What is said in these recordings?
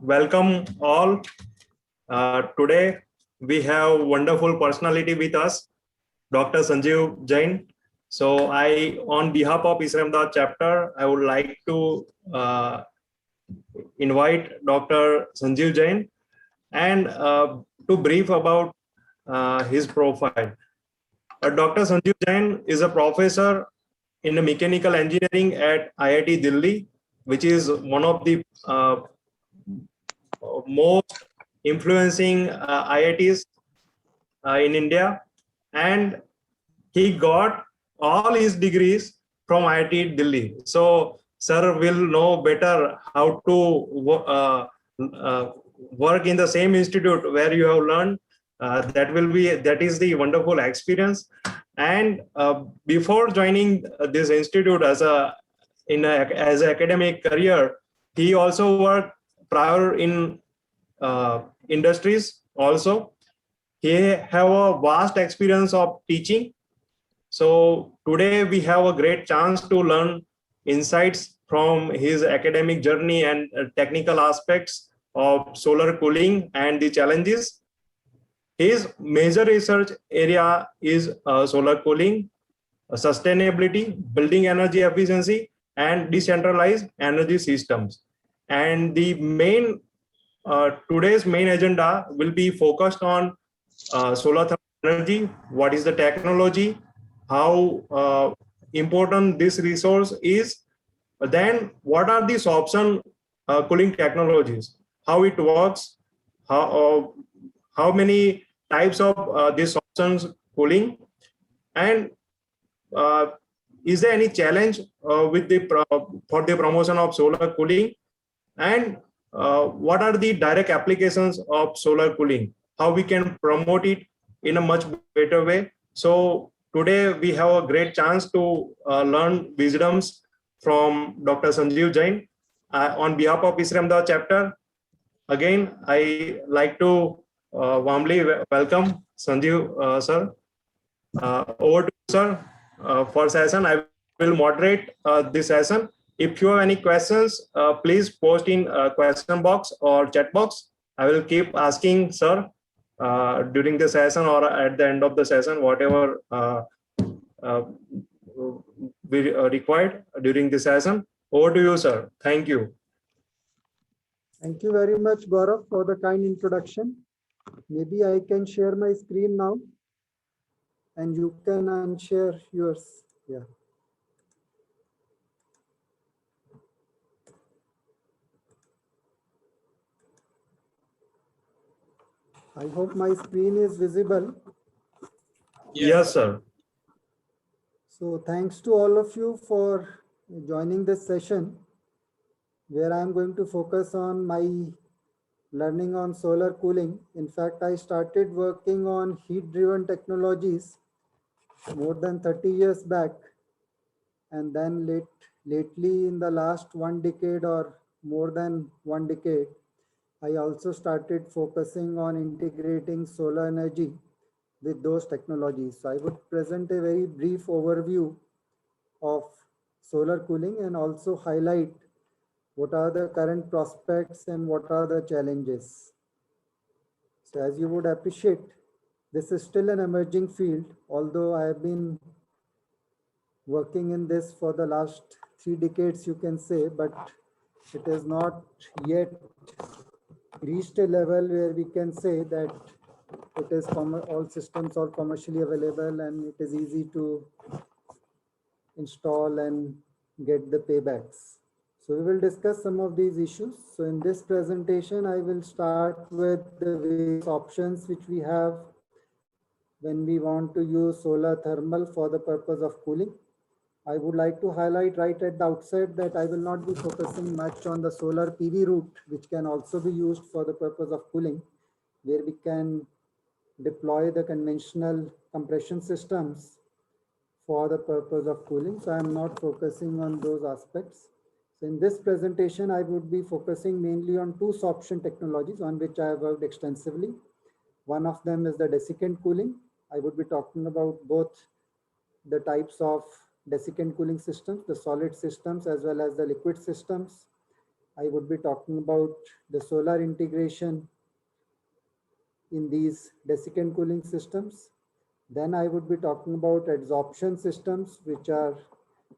welcome all. Today we have wonderful personality with us, Dr. Sanjeev Jain. So on behalf of Isra Ahmedabad chapter, I would like to invite Dr. Sanjeev Jain and to brief about his profile. Dr. Sanjeev Jain is a professor in mechanical engineering at IIT Delhi, which is one of the most influencing IITs in India, and he got all his degrees from IIT Delhi. So, sir will know better how to work in the same institute where you have learned. That is the wonderful experience. And before joining this institute as an academic career, he also worked prior in industries also. He have a vast experience of teaching. So today we have a great chance to learn insights from his academic journey and technical aspects of solar cooling and the challenges. His major research area is solar cooling, sustainability, building energy efficiency, and decentralized energy systems. And the today's main agenda will be focused on solar thermal energy. What is the technology? How important this resource is? Then, what are these option cooling technologies? How it works? How many types of these options cooling? And is there any challenge with for the promotion of solar cooling? And what are the direct applications of solar cooling? How we can promote it in a much better way? So today we have a great chance to learn wisdoms from Dr. Sanjeev Jain. On behalf of Isra Ahmedabad chapter, again, I like to warmly welcome Sanjeev sir. Over to you, sir, for session. I will moderate this session. If you have any questions, please post in question box or chat box. I will keep asking sir during the session or at the end of the session, whatever we required during the session. Over to you, sir. Thank you. Thank you very much, Gaurav, for the kind introduction. Maybe I can share my screen now and you can unshare yours. Yeah. I hope my screen is visible. Yes, sir. So thanks to all of you for joining this session, where I'm going to focus on my learning on solar cooling. In fact, I started working on heat-driven technologies more than 30 years back. And then lately in the last 1 decade or more than 1 decade, I also started focusing on integrating solar energy with those technologies. So I would present a very brief overview of solar cooling and also highlight what are the current prospects and what are the challenges. So as you would appreciate, this is still an emerging field, although I have been working in this for the last 3 decades, you can say, but it has not yet reached a level where we can say that it is all systems are commercially available and it is easy to install and get the paybacks. So we will discuss some of these issues. So in this presentation, I will start with the various options which we have when we want to use solar thermal for the purpose of cooling. I would like to highlight right at the outset that I will not be focusing much on the solar PV route, which can also be used for the purpose of cooling, where we can deploy the conventional compression systems for the purpose of cooling. So I am not focusing on those aspects. So in this presentation, I would be focusing mainly on 2 sorption technologies on which I have worked extensively. One of them is the desiccant cooling. I would be talking about both the types of desiccant cooling systems, the solid systems as well as the liquid systems. I would be talking about the solar integration in these desiccant cooling systems. Then I would be talking about adsorption systems, which are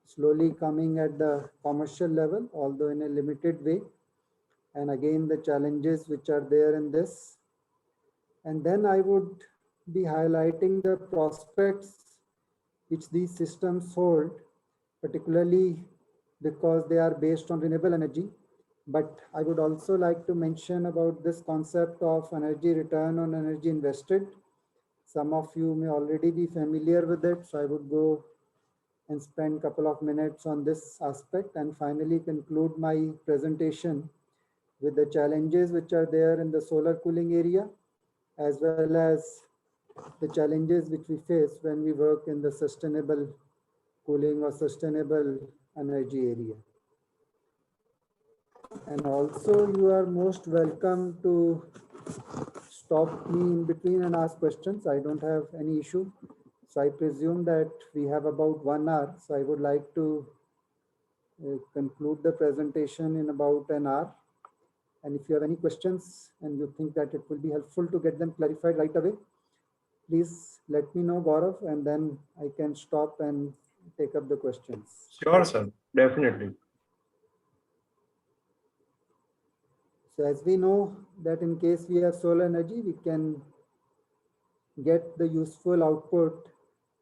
slowly coming at the commercial level, although in a limited way. And again, the challenges which are there in this. And then I would be highlighting the prospects which these systems hold, particularly because they are based on renewable energy. But I would also like to mention about this concept of energy return on energy invested. Some of you may already be familiar with it, so I would go and spend a couple of minutes on this aspect and finally conclude my presentation with the challenges which are there in the solar cooling area, as well as the challenges which we face when we work in the sustainable cooling or sustainable energy area. And also you are most welcome to stop me in between and ask questions. I don't have any issue. So I presume that we have about 1 hour. So I would like to conclude the presentation in about an hour. And if you have any questions and you think that it will be helpful to get them clarified right away, please let me know, Gaurav, and then I can stop and take up the questions. Sure, sir. Definitely. So as we know that in case we have solar energy, we can get the useful output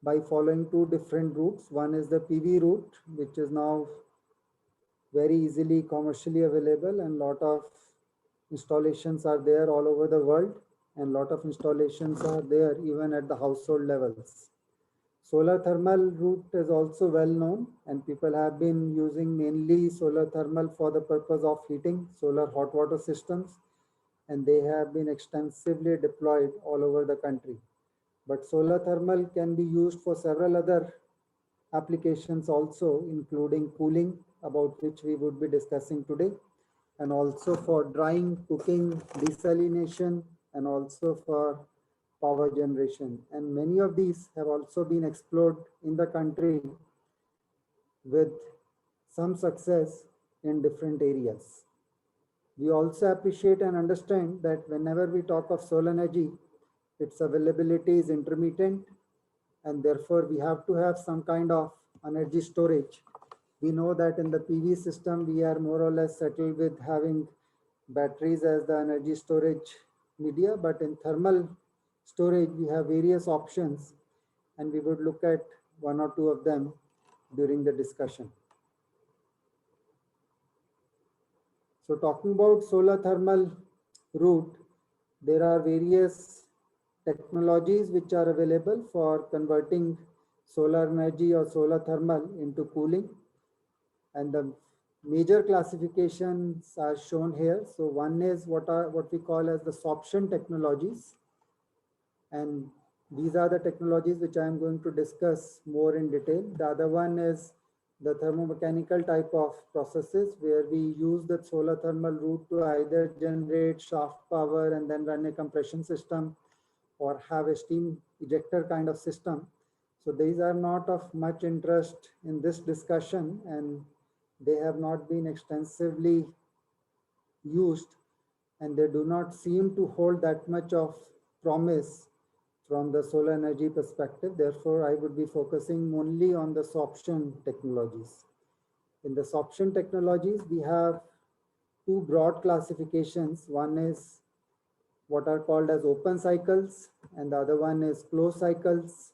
by following two different routes. One is the PV route, which is now very easily commercially available, and lot of installations are there all over the world, and lot of installations are there even at the household levels. Solar thermal route is also well known, and people have been using mainly solar thermal for the purpose of heating solar hot water systems, and they have been extensively deployed all over the country. But solar thermal can be used for several other applications also, including cooling, about which we would be discussing today, and also for drying, cooking, desalination, and also for power generation. And many of these have also been explored in the country with some success in different areas. We also appreciate and understand that whenever we talk of solar energy, its availability is intermittent, and therefore we have to have some kind of energy storage. We know that in the PV system, we are more or less settled with having batteries as the energy storage media, but in thermal storage, we have various options, and we would look at one or two of them during the discussion. So talking about solar thermal route, there are various technologies which are available for converting solar energy or solar thermal into cooling. And the major classifications are shown here. So one is what we call as the sorption technologies. And these are the technologies which I am going to discuss more in detail. The other one is the thermomechanical type of processes where we use the solar thermal route to either generate shaft power and then run a compression system, or have a steam ejector kind of system. So these are not of much interest in this discussion, and they have not been extensively used, and they do not seem to hold that much of promise from the solar energy perspective. Therefore, I would be focusing only on the sorption technologies. In the sorption technologies, we have two broad classifications. One is what are called as open cycles, and the other one is closed cycles.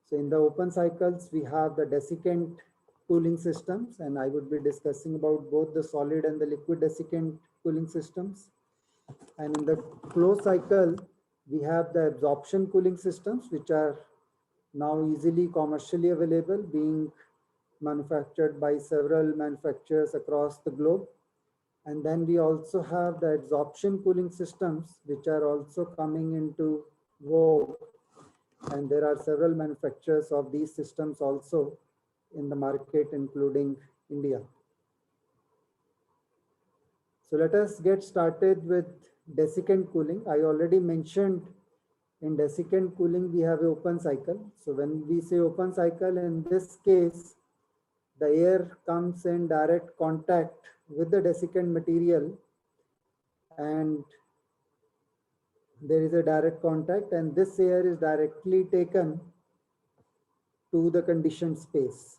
So in the open cycles, we have the desiccant cooling systems, and I would be discussing about both the solid and the liquid desiccant cooling systems. And in the closed cycle, we have the adsorption cooling systems, which are now easily commercially available, being manufactured by several manufacturers across the globe. And then we also have the adsorption cooling systems, which are also coming into vogue. And there are several manufacturers of these systems also in the market, including India. So let us get started with desiccant cooling. I already mentioned in desiccant cooling, we have an open cycle. So when we say open cycle, in this case, the air comes in direct contact with the desiccant material, and there is a direct contact, and this air is directly taken to the conditioned space.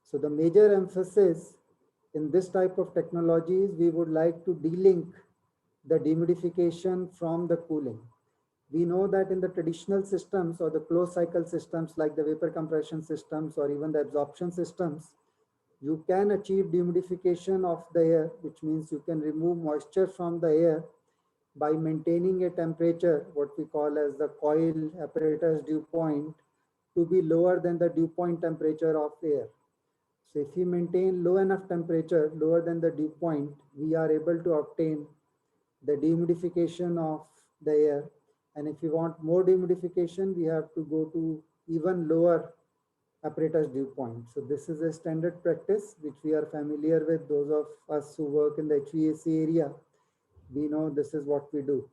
So the major emphasis in this type of technologies, we would like to delink the dehumidification from the cooling. We know that in the traditional systems or the closed cycle systems like the vapor compression systems or even the absorption systems, you can achieve dehumidification of the air, which means you can remove moisture from the air by maintaining a temperature, what we call as the coil apparatus dew point, to be lower than the dew point temperature of air. So if we maintain low enough temperature, lower than the dew point, we are able to obtain the dehumidification of the air. And if you want more dehumidification, we have to go to even lower apparatus dew point. So this is a standard practice which we are familiar with. Those of us who work in the HVAC area, we know this is what we do.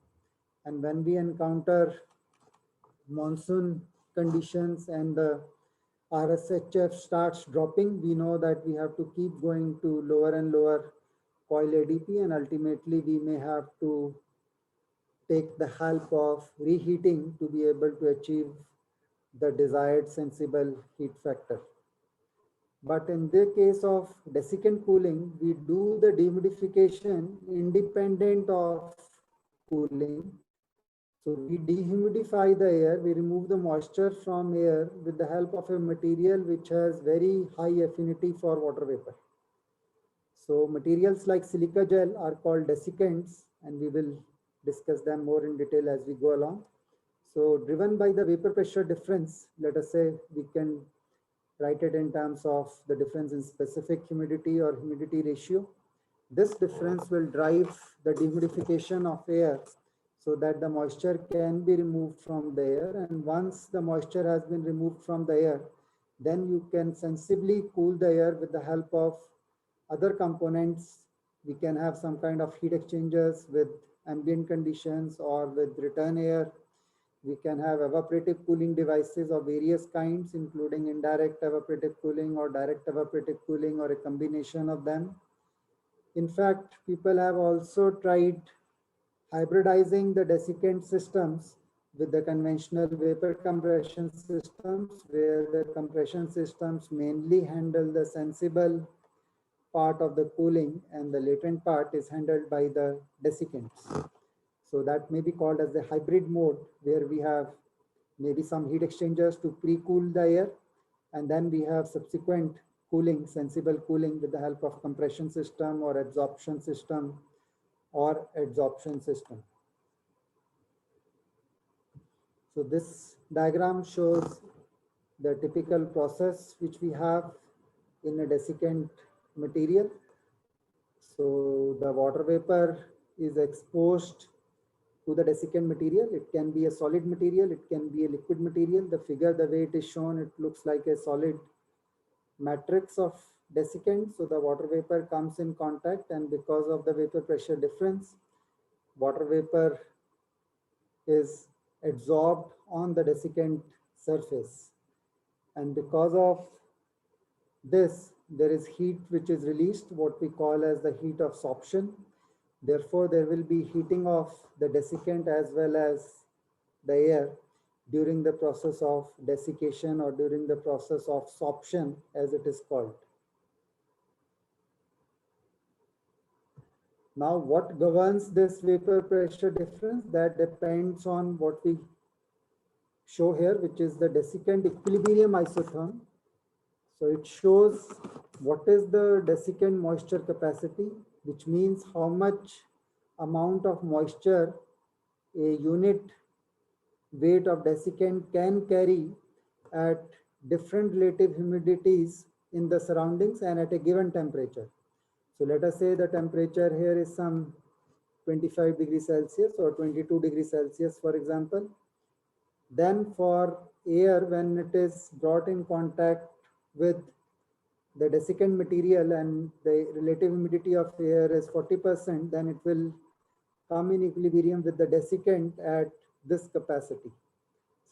And when we encounter monsoon conditions and the RSHF starts dropping, we know that we have to keep going to lower and lower coil ADP, and ultimately we may have to take the help of reheating to be able to achieve the desired sensible heat factor. But in the case of desiccant cooling, we do the dehumidification independent of cooling. So we dehumidify the air, we remove the moisture from air with the help of a material which has very high affinity for water vapor. So materials like silica gel are called desiccants, and we will discuss them more in detail as we go along. So driven by the vapor pressure difference, let us say we can write it in terms of the difference in specific humidity or humidity ratio. This difference will drive the dehumidification of air so that the moisture can be removed from the air. And once the moisture has been removed from the air, then you can sensibly cool the air with the help of other components. We can have some kind of heat exchangers with ambient conditions or with return air. We can have evaporative cooling devices of various kinds, including indirect evaporative cooling or direct evaporative cooling or a combination of them. In fact, people have also tried hybridizing the desiccant systems with the conventional vapor compression systems, where the compression systems mainly handle the sensible part of the cooling and the latent part is handled by the desiccants. So that may be called as the hybrid mode, where we have maybe some heat exchangers to pre-cool the air, and then we have subsequent cooling, sensible cooling with the help of compression system or absorption system or adsorption system. So this diagram shows the typical process which we have in a desiccant material. So the water vapor is exposed to the desiccant material. It can be a solid material, it can be a liquid material. The figure, the way it is shown, it looks like a solid matrix of desiccant. So the water vapor comes in contact, and because of the vapor pressure difference, water vapor is adsorbed on the desiccant surface. And because of this, there is heat which is released, what we call as the heat of sorption. Therefore, there will be heating of the desiccant as well as the air during the process of desiccation or during the process of sorption, as it is called. Now, what governs this vapor pressure difference? That depends on what we show here, which is the desiccant equilibrium isotherm. So it shows what is the desiccant moisture capacity, which means how much amount of moisture a unit weight of desiccant can carry at different relative humidities in the surroundings and at a given temperature. So let us say the temperature here is some 25 degrees Celsius or 22 degrees Celsius, for example. Then for air, when it is brought in contact with the desiccant material and the relative humidity of air is 40%, then it will come in equilibrium with the desiccant at this capacity.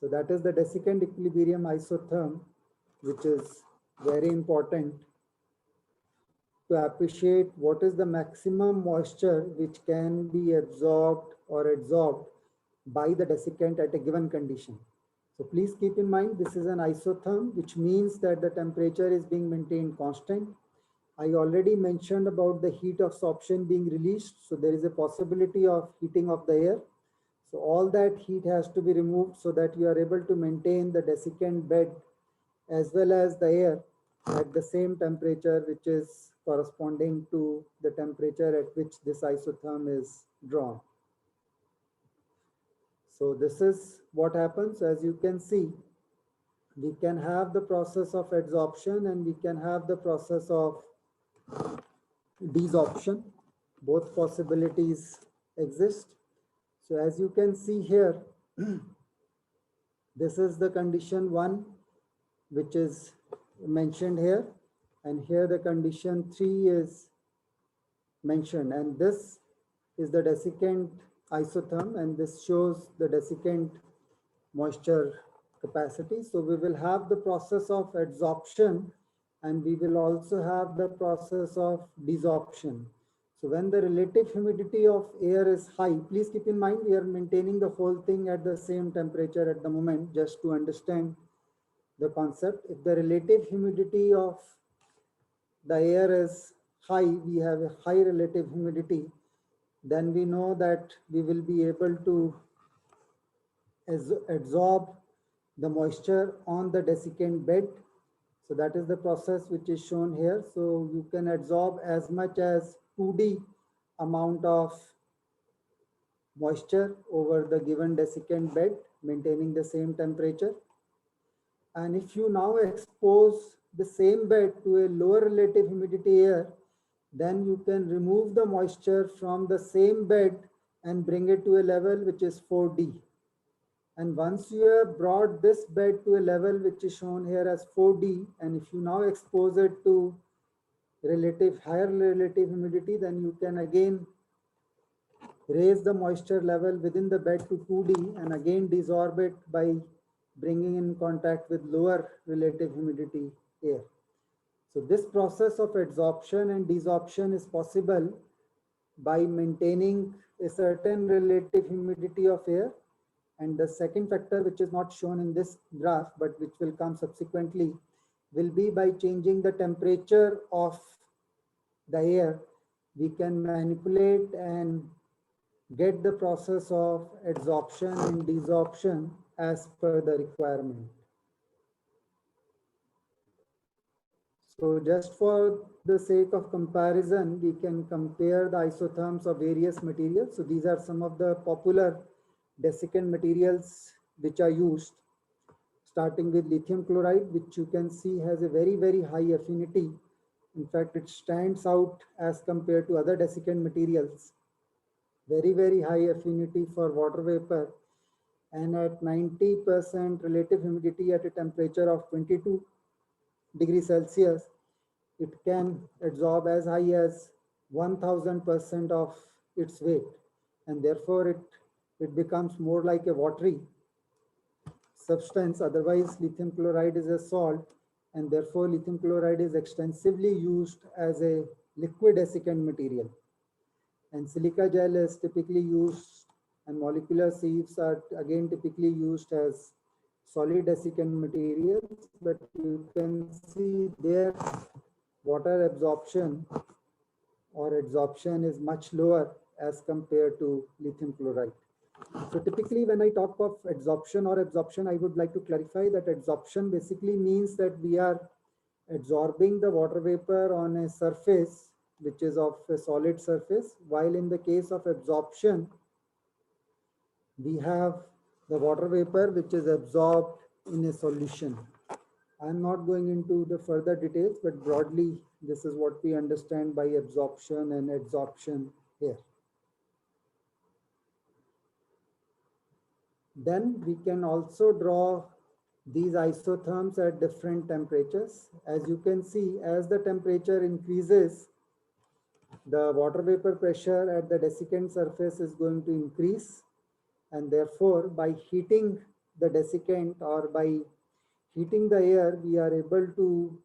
So that is the desiccant equilibrium isotherm, which is very important to appreciate what is the maximum moisture which can be absorbed or adsorbed by the desiccant at a given condition. So please keep in mind, this is an isotherm, which means that the temperature is being maintained constant. I already mentioned about the heat absorption being released. So there is a possibility of heating of the air. So all that heat has to be removed so that you are able to maintain the desiccant bed as well as the air at the same temperature, which is corresponding to the temperature at which this isotherm is drawn. So this is what happens. As you can see, we can have the process of adsorption and we can have the process of desorption. Both possibilities exist. So as you can see here, this is the condition 1, which is mentioned here, and here the condition 3 is mentioned, and this is the desiccant isotherm, and this shows the desiccant moisture capacity. So we will have the process of adsorption and we will also have the process of desorption. So when the relative humidity of air is high, please keep in mind we are maintaining the whole thing at the same temperature at the moment, just to understand the concept. If the relative humidity of the air is high, we have a high relative humidity, then we know that we will be able to absorb the moisture on the desiccant bed. So that is the process which is shown here. So you can absorb as much as 2D amount of moisture over the given desiccant bed, maintaining the same temperature. And if you now expose the same bed to a lower relative humidity air, then you can remove the moisture from the same bed and bring it to a level which is 4D. And once you have brought this bed to a level which is shown here as 4D, and if you now expose it to higher relative humidity, then you can again raise the moisture level within the bed to 2D and again desorb it by bringing in contact with lower relative humidity air. So this process of adsorption and desorption is possible by maintaining a certain relative humidity of air. And the second factor, which is not shown in this graph, but which will come subsequently, will be by changing the temperature of the air, we can manipulate and get the process of adsorption and desorption as per the requirement. So just for the sake of comparison, we can compare the isotherms of various materials. So these are some of the popular desiccant materials which are used, starting with lithium chloride, which you can see has a very, very high affinity. In fact, it stands out as compared to other desiccant materials. Very, very high affinity for water vapor, and at 90% relative humidity at a temperature of 22 degrees Celsius, it can absorb as high as 1000% of its weight, and therefore it becomes more like a watery substance. Otherwise, lithium chloride is a salt, and therefore lithium chloride is extensively used as a liquid desiccant material. And silica gel is typically used, and molecular sieves are again typically used as solid desiccant materials, but you can see their water absorption or adsorption is much lower as compared to lithium chloride. So typically when I talk of adsorption or absorption, I would like to clarify that adsorption basically means that we are absorbing the water vapor on a surface which is of a solid surface, while in the case of absorption, we have the water vapor which is absorbed in a solution. I'm not going into the further details, but broadly, this is what we understand by absorption and adsorption here. Then we can also draw these isotherms at different temperatures. As you can see, as the temperature increases, the water vapor pressure at the desiccant surface is going to increase, and therefore by heating the desiccant or by heating the air, we are able to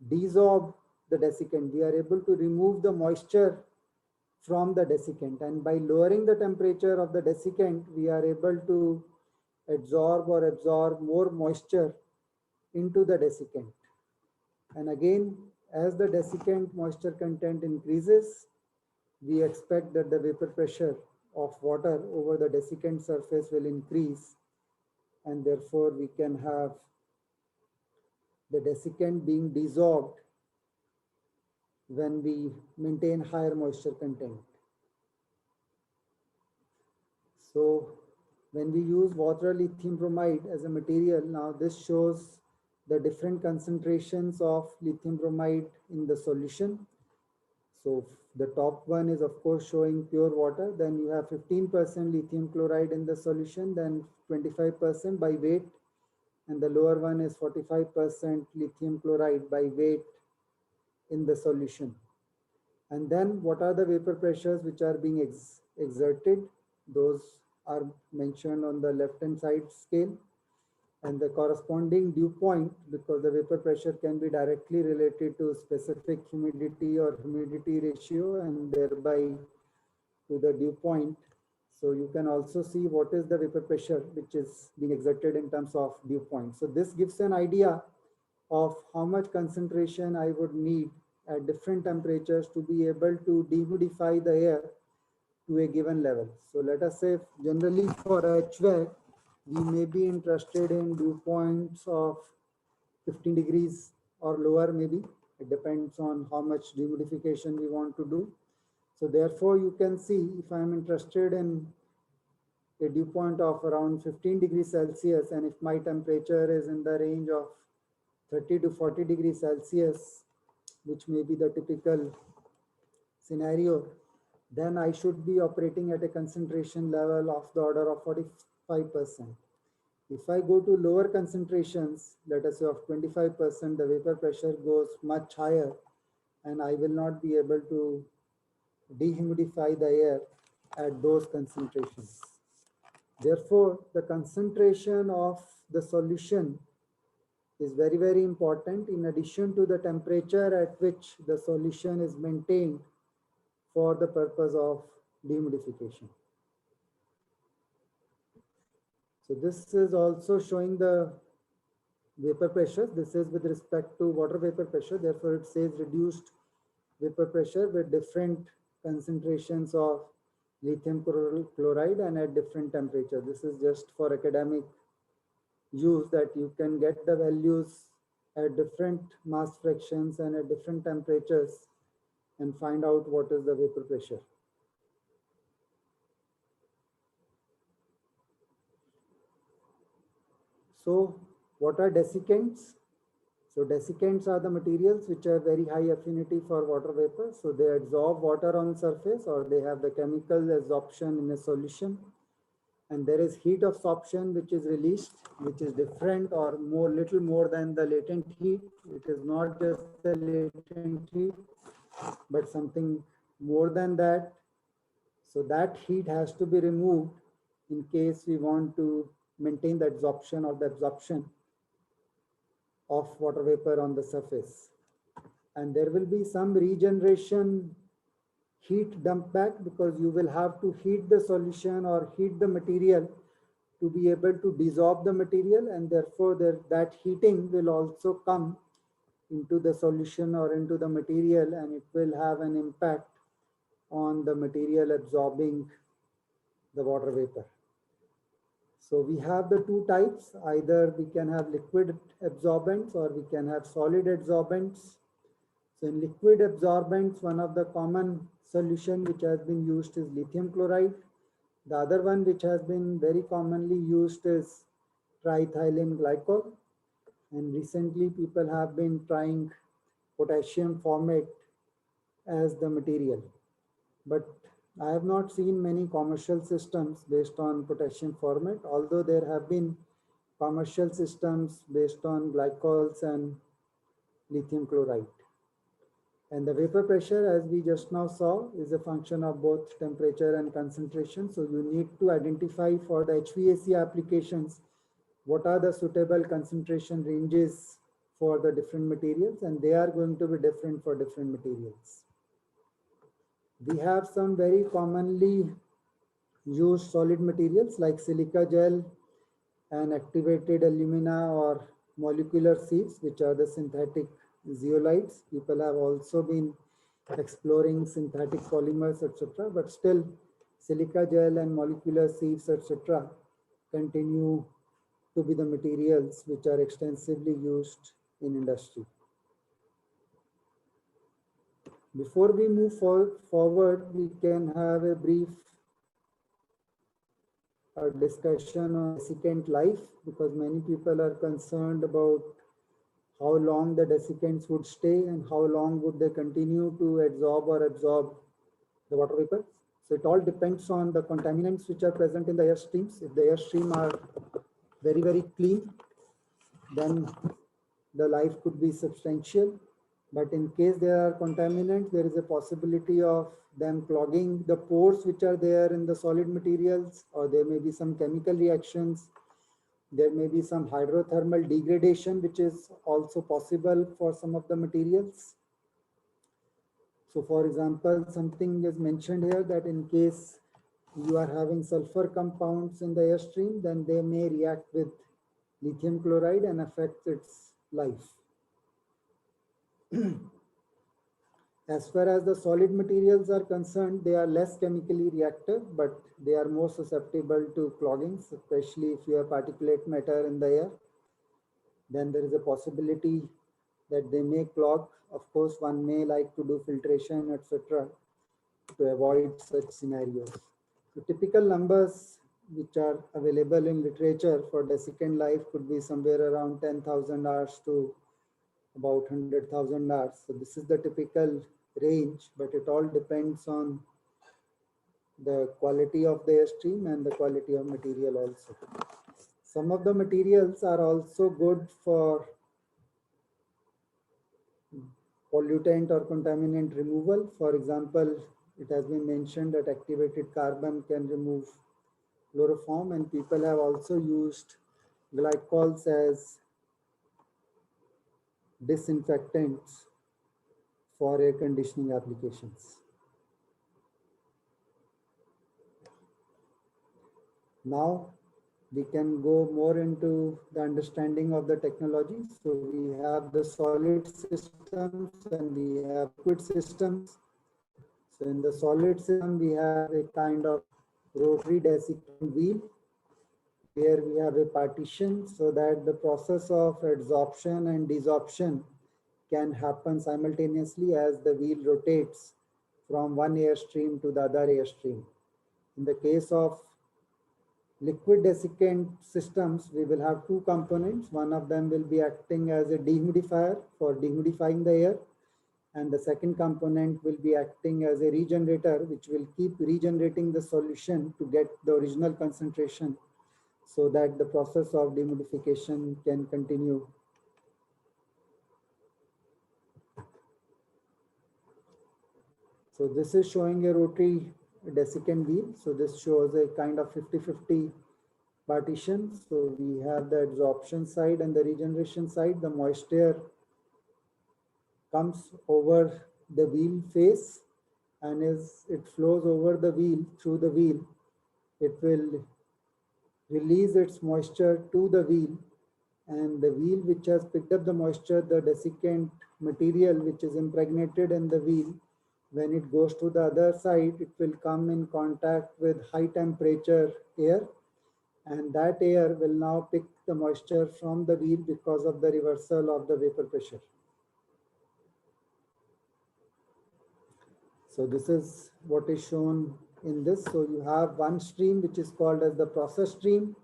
desorb the desiccant. We are able to remove the moisture from the desiccant, and by lowering the temperature of the desiccant, we are able to absorb more moisture into the desiccant. And again, as the desiccant moisture content increases, we expect that the vapor pressure of water over the desiccant surface will increase, and therefore we can have the desiccant being dissolved when we maintain higher moisture content. So when we use water lithium bromide as a material, now this shows the different concentrations of lithium bromide in the solution. So the top one is of course showing pure water, then you have 15% lithium chloride in the solution, then 25% by weight, and the lower one is 45% lithium chloride by weight in the solution. And then what are the vapor pressures which are being exerted? Those are mentioned on the left hand side scale, and the corresponding dew point, because the vapor pressure can be directly related to specific humidity or humidity ratio and thereby to the dew point. So you can also see what is the vapor pressure which is being exerted in terms of dew point. So this gives an idea of how much concentration I would need at different temperatures to be able to dehumidify the air to a given level. So let us say generally for HVAC, we may be interested in dew points of 15 degrees or lower maybe. It depends on how much dehumidification we want to do. So therefore you can see if I'm interested in a dew point of around 15 degrees Celsius, and if my temperature is in the range of 30 to 40 degrees Celsius, which may be the typical scenario, then I should be operating at a concentration level of the order of 45%. If I go to lower concentrations, let us say of 25%, the vapor pressure goes much higher and I will not be able to dehumidify the air at those concentrations. Therefore, the concentration of the solution is very, very important in addition to the temperature at which the solution is maintained for the purpose of dehumidification. So this is also showing the vapor pressure. This is with respect to water vapor pressure. Therefore, it says reduced vapor pressure with different concentrations of lithium chloride and at different temperature. This is just for academic use, that you can get the values at different mass fractions and at different temperatures and find out what is the vapor pressure. So what are desiccants? So desiccants are the materials which have very high affinity for water vapor. So they absorb water on surface, or they have the chemical absorption in a solution. And there is heat absorption which is released, which is different or little more than the latent heat. It is not just the latent heat, but something more than that. So that heat has to be removed in case we want to maintain the absorption of water vapor on the surface. And there will be some regeneration heat dump back, because you will have to heat the solution or heat the material to be able to dissolve the material, and therefore that heating will also come into the solution or into the material, and it will have an impact on the material absorbing the water vapor. So we have the two types. Either we can have liquid absorbents or we can have solid absorbents. So in liquid absorbents, one of the common solution which has been used is lithium chloride. The other one which has been very commonly used is triethylene glycol. And recently people have been trying potassium formate as the material. But I have not seen many commercial systems based on potassium formate, although there have been commercial systems based on glycols and lithium chloride. And the vapor pressure, as we just now saw, is a function of both temperature and concentration. So you need to identify for the HVAC applications what are the suitable concentration ranges for the different materials, and they are going to be different for different materials. We have some very commonly used solid materials like silica gel and activated alumina or molecular sieves, which are the synthetic zeolites. People have also been exploring synthetic polymers, etc. But still, silica gel and molecular sieves, etc. continue to be the materials which are extensively used in industry. Before we move forward, we can have a brief discussion on desiccant life, because many people are concerned about how long the desiccants would stay and how long would they continue to absorb the water vapor. So it all depends on the contaminants which are present in the air streams. If the air stream are very, very clean, then the life could be substantial. But in case there are contaminants, there is a possibility of them clogging the pores which are there in the solid materials, or there may be some chemical reactions. There may be some hydrothermal degradation, which is also possible for some of the materials. So for example, something is mentioned here that in case you are having sulfur compounds in the airstream, then they may react with lithium chloride and affect its life. As far as the solid materials are concerned, they are less chemically reactive, but they are more susceptible to cloggings, especially if you have particulate matter in the air. Then there is a possibility that they may clog. Of course, one may like to do filtration, etc., to avoid such scenarios. So typical numbers which are available in literature for desiccant life could be somewhere around 10,000 hours to about 100,000 hours. So this is the typical range, but it all depends on the quality of the airstream and the quality of material also. Some of the materials are also good for pollutant or contaminant removal. For example, it has been mentioned that activated carbon can remove chloroform, and people have also used glycols as disinfectants for air conditioning applications. Now we can go more into the understanding of the technology. So we have the solid systems and we have liquid systems. So in the solid system, we have a kind of rotary desiccant wheel where we have a partition so that the process of adsorption and desorption can happen simultaneously as the wheel rotates from one airstream to the other airstream. In the case of liquid desiccant systems, we will have two components. One of them will be acting as a dehumidifier for dehumidifying the air, and the second component will be acting as a regenerator, which will keep regenerating the solution to get the original concentration so that the process of dehumidification can continue. So this is showing a rotary desiccant wheel. So this shows a kind of 50-50 partition. So we have the adsorption side and the regeneration side. The moisture comes over the wheel face, and as it flows over the wheel, through the wheel, it will release its moisture to the wheel, and the wheel which has picked up the moisture, the desiccant material which is impregnated in the wheel, when it goes to the other side, it will come in contact with high temperature air, and that air will now pick the moisture from the wheel because of the reversal of the vapor pressure. So this is what is shown in this. So you have one stream which is called as the process stream,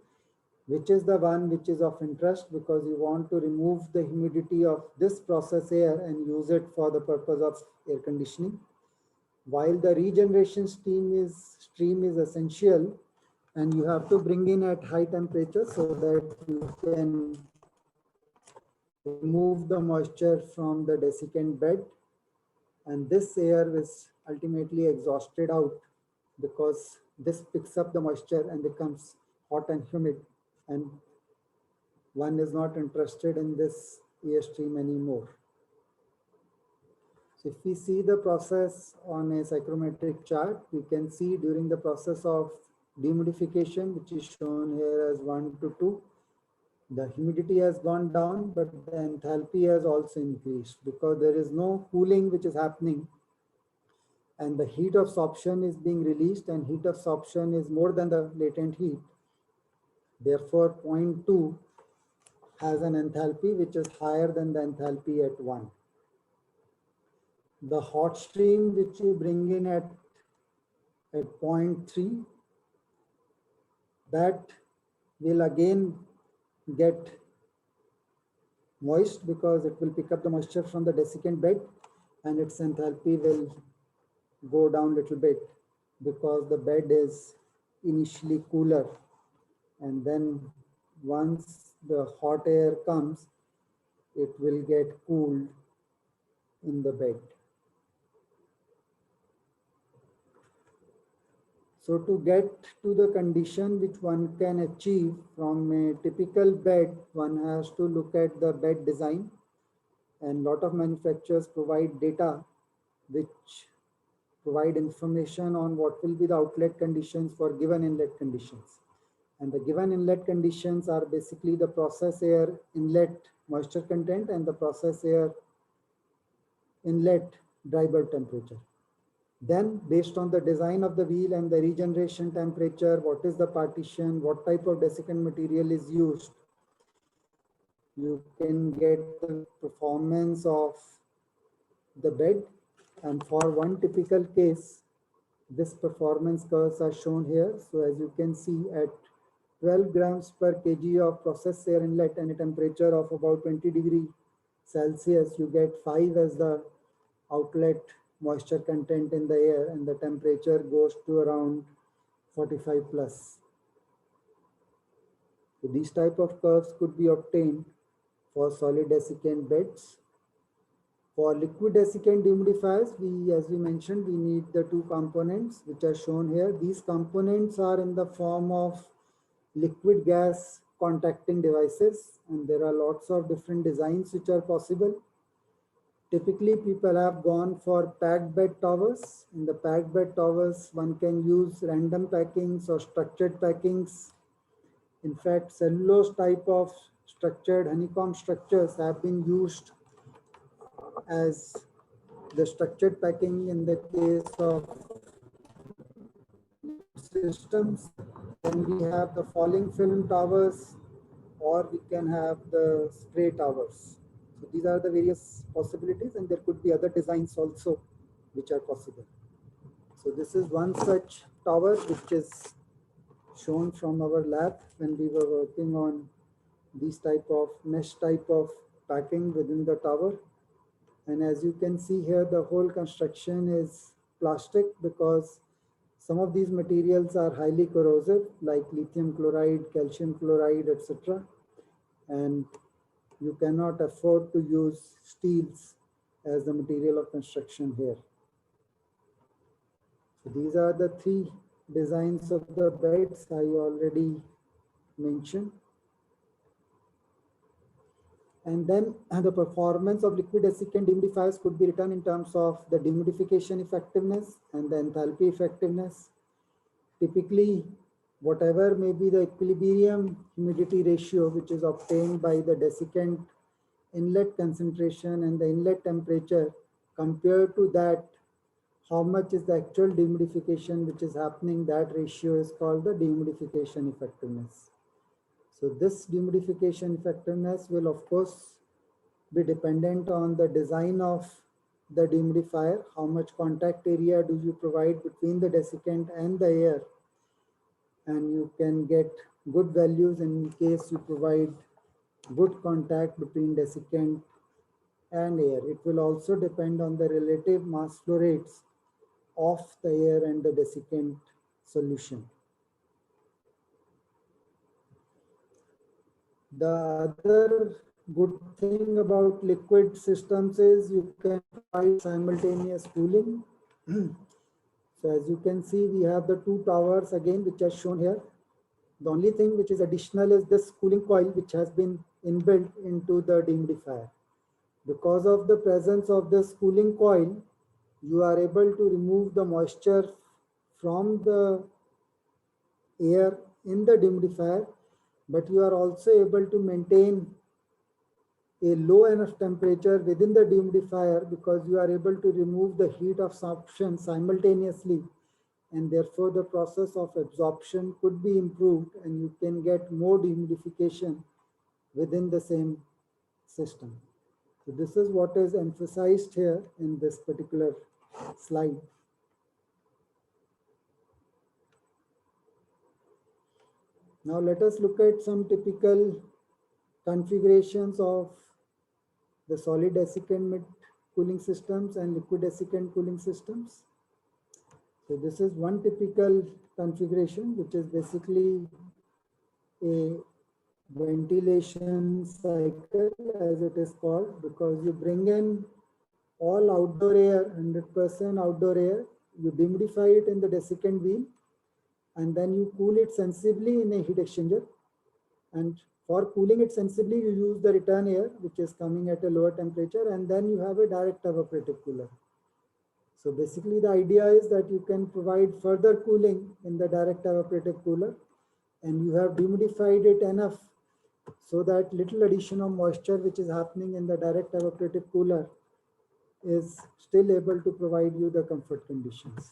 which is the one which is of interest because you want to remove the humidity of this process air and use it for the purpose of air conditioning. While the regeneration stream is essential, and you have to bring in at high temperature so that you can remove the moisture from the desiccant bed, and this air is ultimately exhausted out because this picks up the moisture and becomes hot and humid, and one is not interested in this Airstream anymore. So if we see the process on a psychrometric chart, we can see during the process of dehumidification, which is shown here as 1 to 2, the humidity has gone down, but the enthalpy has also increased because there is no cooling which is happening, and the heat of sorption is being released, and heat of sorption is more than the latent heat. Therefore, point 2 has an enthalpy which is higher than the enthalpy at 1. The hot stream which you bring in at point 3, that will again get moist because it will pick up the moisture from the desiccant bed, and its enthalpy will go down a little bit because the bed is initially cooler, and then once the hot air comes, it will get cooled in the bed. So to get to the condition which one can achieve from a typical bed, one has to look at the bed design, and lot of manufacturers provide data which provide information on what will be the outlet conditions for given inlet conditions. And the given inlet conditions are basically the process air inlet moisture content and the process air inlet dry bulb temperature. Then based on the design of the wheel and the regeneration temperature, what is the partition, what type of desiccant material is used, you can get the performance of the bed. And for one typical case, this performance curves are shown here. So as you can see, at 12 grams per kg of process air inlet and a temperature of about 20 degree Celsius, you get 5 as the outlet moisture content in the air, and the temperature goes to around 45 plus. So these type of curves could be obtained for solid desiccant beds. For liquid desiccant dehumidifiers, as we mentioned, we need the two components which are shown here. These components are in the form of liquid gas contacting devices, and there are lots of different designs which are possible. Typically, people have gone for packed bed towers. In the packed bed towers, one can use random packings or structured packings. In fact, cellulose type of structured honeycomb structures have been used as the structured packing in the case of systems. Then we have the falling film towers, or we can have the spray towers. So these are the various possibilities, and there could be other designs also which are possible. So this is one such tower which is shown from our lab when we were working on these type of mesh type of packing within the tower. And as you can see here, the whole construction is plastic because some of these materials are highly corrosive, like lithium chloride, calcium chloride, etc. And you cannot afford to use steels as the material of construction here. So these are the three designs of the beds I already mentioned. And then the performance of liquid desiccant dehumidifiers could be written in terms of the dehumidification effectiveness and the enthalpy effectiveness. Typically, whatever may be the equilibrium humidity ratio, which is obtained by the desiccant inlet concentration and the inlet temperature, compared to that, how much is the actual dehumidification which is happening, that ratio is called the dehumidification effectiveness. So this dehumidification effectiveness will of course be dependent on the design of the dehumidifier, how much contact area do you provide between the desiccant and the air, and you can get good values in case you provide good contact between desiccant and air. It will also depend on the relative mass flow rates of the air and the desiccant solution. The other good thing about liquid systems is you can provide simultaneous cooling. So as you can see, we have the two towers again, which are shown here. The only thing which is additional is this cooling coil, which has been inbuilt into the dehumidifier. Because of the presence of this cooling coil, you are able to remove the moisture from the air in the dehumidifier, but you are also able to maintain a low enough temperature within the dehumidifier because you are able to remove the heat absorption simultaneously, and therefore the process of absorption could be improved and you can get more dehumidification within the same system. So this is what is emphasized here in this particular slide. Now let us look at some typical configurations of the solid desiccant cooling systems and liquid desiccant cooling systems. So this is one typical configuration, which is basically a ventilation cycle, as it is called, because you bring in all outdoor air, 100% outdoor air, you dehumidify it in the desiccant wheel, and then you cool it sensibly in a heat exchanger. And for cooling it sensibly, you use the return air, which is coming at a lower temperature, and then you have a direct evaporative cooler. So basically the idea is that you can provide further cooling in the direct evaporative cooler, and you have dehumidified it enough so that little addition of moisture which is happening in the direct evaporative cooler is still able to provide you the comfort conditions.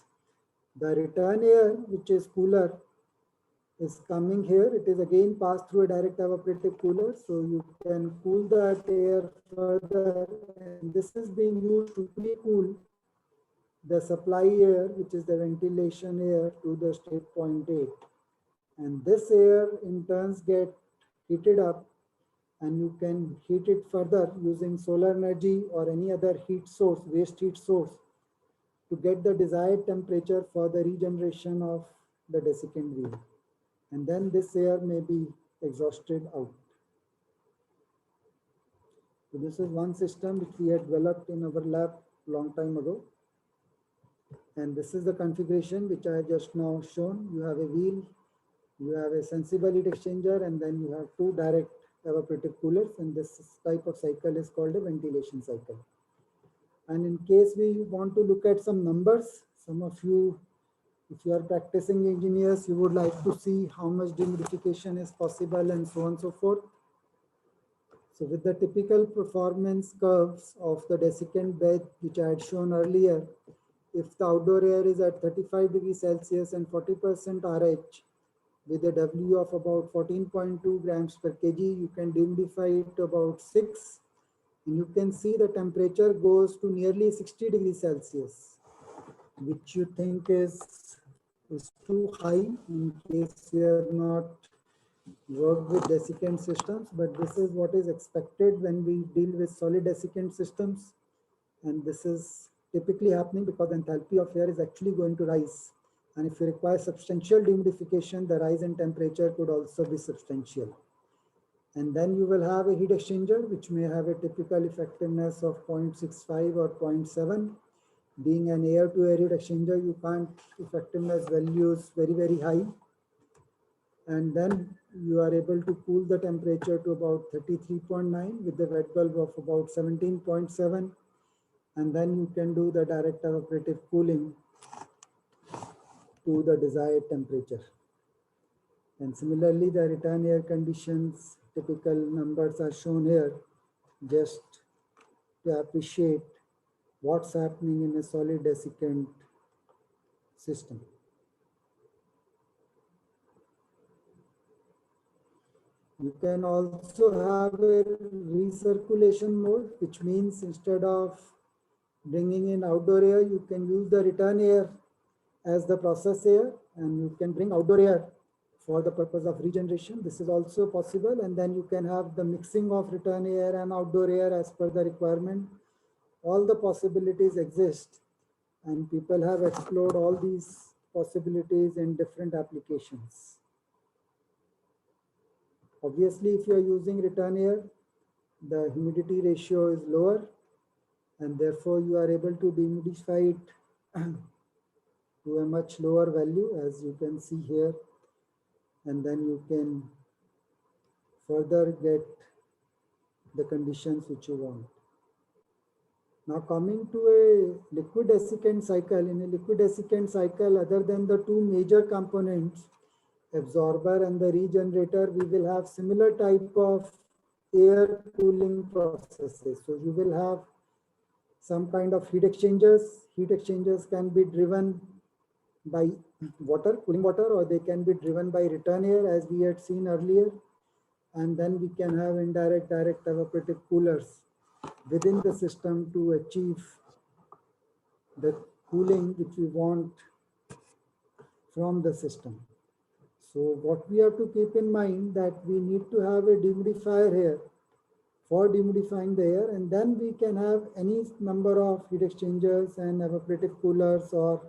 The return air, which is cooler, is coming here. It is again passed through a direct evaporative cooler, so you can cool that air further, and this is being used to pre-cool the supply air, which is the ventilation air, to the state point 8. And this air in turns get heated up, and you can heat it further using solar energy or any other heat source, waste heat source, to get the desired temperature for the regeneration of the desiccant wheel. And then this air may be exhausted out. So this is one system which we had developed in our lab long time ago. And this is the configuration which I have just now shown. You have a wheel, you have a sensible heat exchanger, and then you have two direct evaporative coolers. And this type of cycle is called a ventilation cycle. And in case we want to look at some numbers, some of you, if you are practicing engineers, you would like to see how much dehumidification is possible and so on and so forth. So with the typical performance curves of the desiccant bed, which I had shown earlier, if the outdoor air is at 35 degrees Celsius and 40% RH with a W of about 14.2 grams per kg, you can dehumidify it to about 6. And you can see the temperature goes to nearly 60 degrees Celsius, which you think is too high in case you have not worked with desiccant systems. But this is what is expected when we deal with solid desiccant systems. And this is typically happening because the enthalpy of air is actually going to rise. And if you require substantial dehumidification, the rise in temperature could also be substantial. And then you will have a heat exchanger, which may have a typical effectiveness of 0.65 or 0.7. Being an air-to-air heat exchanger, you can't effectiveness values very, very high. And then you are able to cool the temperature to about 33.9 with the wet bulb of about 17.7. And then you can do the direct evaporative cooling to the desired temperature. And similarly, the return air conditions, typical numbers are shown here, just to appreciate what's happening in a solid desiccant system. You can also have a recirculation mode, which means instead of bringing in outdoor air, you can use the return air as the process air, and you can bring outdoor air for the purpose of regeneration. This is also possible, and then you can have the mixing of return air and outdoor air as per the requirement. All the possibilities exist, and people have explored all these possibilities in different applications. Obviously, if you are using return air, the humidity ratio is lower, and therefore you are able to dehumidify it to a much lower value, as you can see here. And then you can further get the conditions which you want. Now coming to a liquid desiccant cycle, in a liquid desiccant cycle, other than the two major components, absorber and the regenerator, we will have similar type of air cooling processes. So you will have some kind of heat exchangers. Heat exchangers can be driven by water, cooling water, or they can be driven by return air as we had seen earlier. And then we can have indirect, direct evaporative coolers within the system to achieve the cooling which we want from the system. So what we have to keep in mind that we need to have a dehumidifier here for dehumidifying the air, and then we can have any number of heat exchangers and evaporative coolers or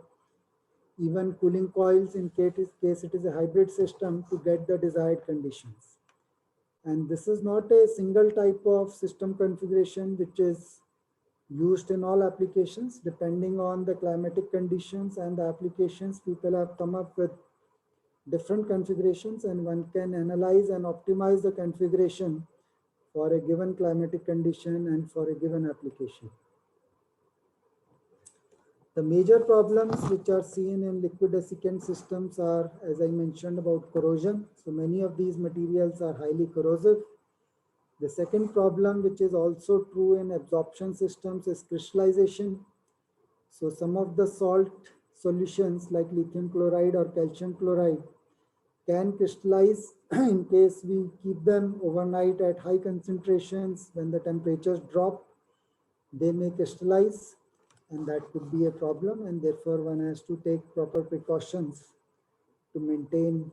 even cooling coils in case it is a hybrid system to get the desired conditions. And this is not a single type of system configuration which is used in all applications. Depending on the climatic conditions and the applications, people have come up with different configurations, and one can analyze and optimize the configuration for a given climatic condition and for a given application. The major problems which are seen in liquid desiccant systems are, as I mentioned, about corrosion. So many of these materials are highly corrosive. The second problem, which is also true in absorption systems, is crystallization. So some of the salt solutions like lithium chloride or calcium chloride can crystallize in case we keep them overnight at high concentrations. When the temperatures drop, they may crystallize, and that could be a problem, and therefore one has to take proper precautions to maintain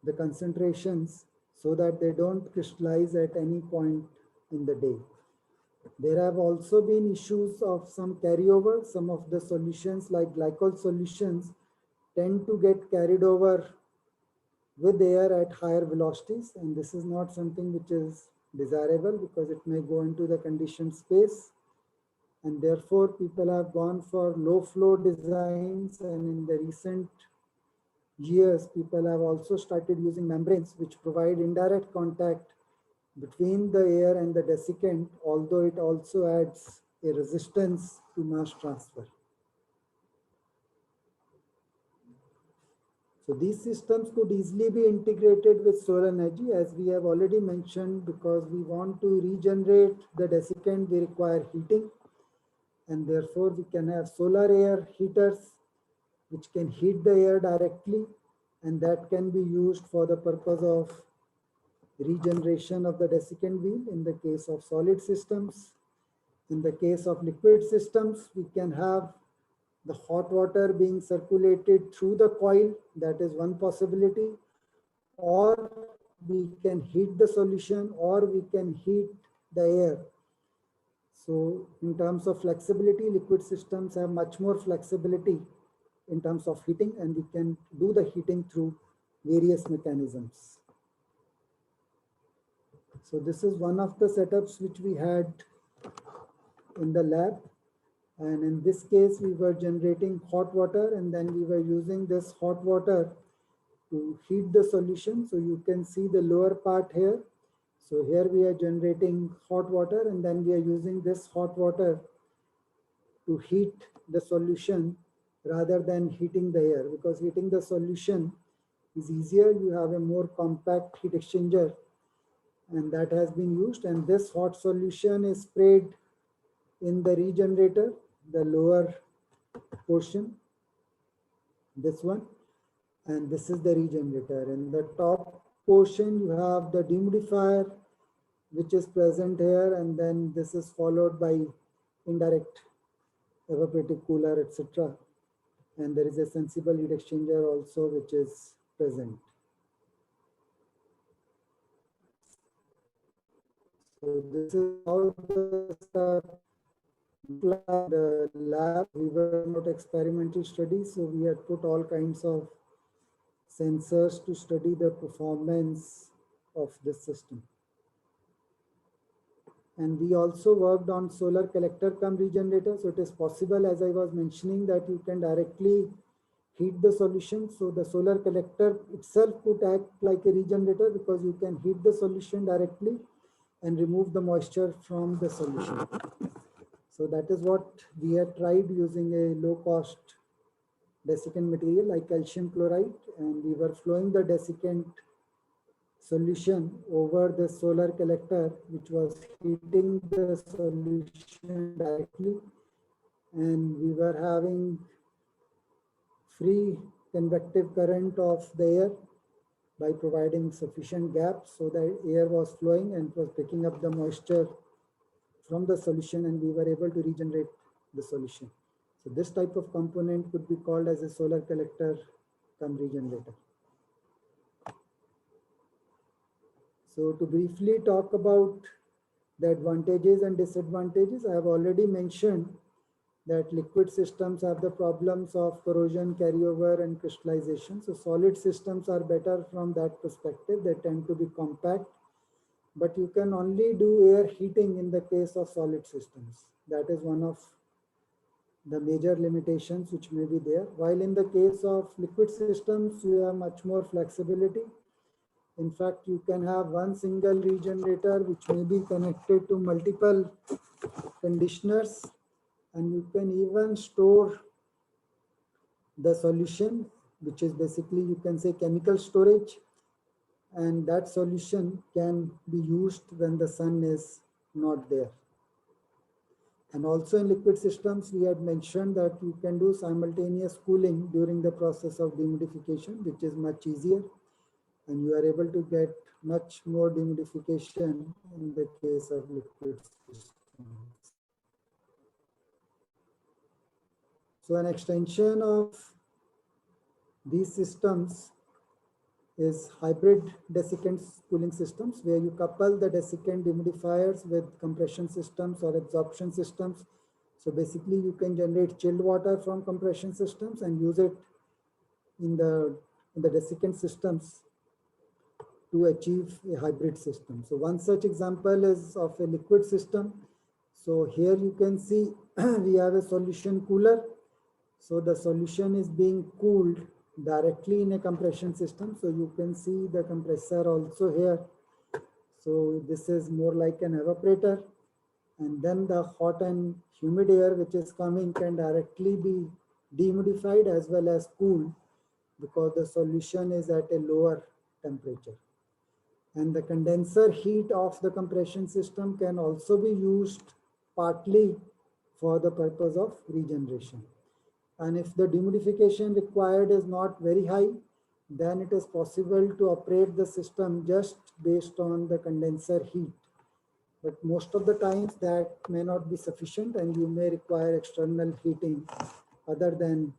the concentrations so that they don't crystallize at any point in the day. There have also been issues of some carryover. Some of the solutions like glycol solutions tend to get carried over with air at higher velocities, and this is not something which is desirable because it may go into the conditioned space, and therefore people have gone for low flow designs, and in the recent years people have also started using membranes which provide indirect contact between the air and the desiccant, although it also adds a resistance to mass transfer. So these systems could easily be integrated with solar energy, as we have already mentioned. Because we want to regenerate the desiccant, we require heating, and therefore we can have solar air heaters which can heat the air directly, and that can be used for the purpose of regeneration of the desiccant wheel in the case of solid systems. In the case of liquid systems, we can have the hot water being circulated through the coil. That is one possibility. Or we can heat the solution, or we can heat the air. So in terms of flexibility, liquid systems have much more flexibility in terms of heating, and we can do the heating through various mechanisms. So this is one of the setups which we had in the lab. And in this case, we were generating hot water, and then we were using this hot water to heat the solution. So you can see the lower part here. So here we are generating hot water, and then we are using this hot water to heat the solution rather than heating the air, because heating the solution is easier. You have a more compact heat exchanger, and that has been used. And this hot solution is sprayed in the regenerator, the lower portion, this one, and this is the regenerator. In the top portion, you have the dehumidifier, which is present here, and then this is followed by indirect evaporative cooler, etc. And there is a sensible heat exchanger also which is present. So this is how the lab. We were not experimental studies, so we had put all kinds of sensors to study the performance of this system. And we also worked on solar collector cum regenerator. So it is possible, as I was mentioning, that you can directly heat the solution. So the solar collector itself could act like a regenerator because you can heat the solution directly and remove the moisture from the solution. So that is what we had tried using a low cost desiccant material like calcium chloride, and we were flowing the desiccant solution over the solar collector, which was heating the solution directly, and we were having free convective current of the air by providing sufficient gap so that air was flowing and was picking up the moisture from the solution, and we were able to regenerate the solution. So this type of component could be called as a solar collector cum regenerator. So to briefly talk about the advantages and disadvantages, I have already mentioned that liquid systems have the problems of corrosion, carryover, and crystallization. So solid systems are better from that perspective. They tend to be compact, but you can only do air heating in the case of solid systems. That is one of the major limitations which may be there. While in the case of liquid systems, you have much more flexibility. In fact, you can have one single regenerator which may be connected to multiple conditioners, and you can even store the solution, which is basically, you can say, chemical storage, and that solution can be used when the sun is not there. And also in liquid systems, we had mentioned that you can do simultaneous cooling during the process of dehumidification, which is much easier, and you are able to get much more dehumidification in the case of liquid systems. So an extension of these systems is hybrid desiccant cooling systems, where you couple the desiccant dehumidifiers with compression systems or absorption systems. So basically you can generate chilled water from compression systems and use it in the desiccant systems to achieve a hybrid system. So one such example is of a liquid system. So here you can see we have a solution cooler. So the solution is being cooled directly in a compression system. So you can see the compressor also here. So this is more like an evaporator. And then the hot and humid air which is coming can directly be dehumidified as well as cooled because the solution is at a lower temperature. And the condenser heat of the compression system can also be used partly for the purpose of regeneration. And if the dehumidification required is not very high, then it is possible to operate the system just based on the condenser heat. But most of the times that may not be sufficient, and you may require external heating other than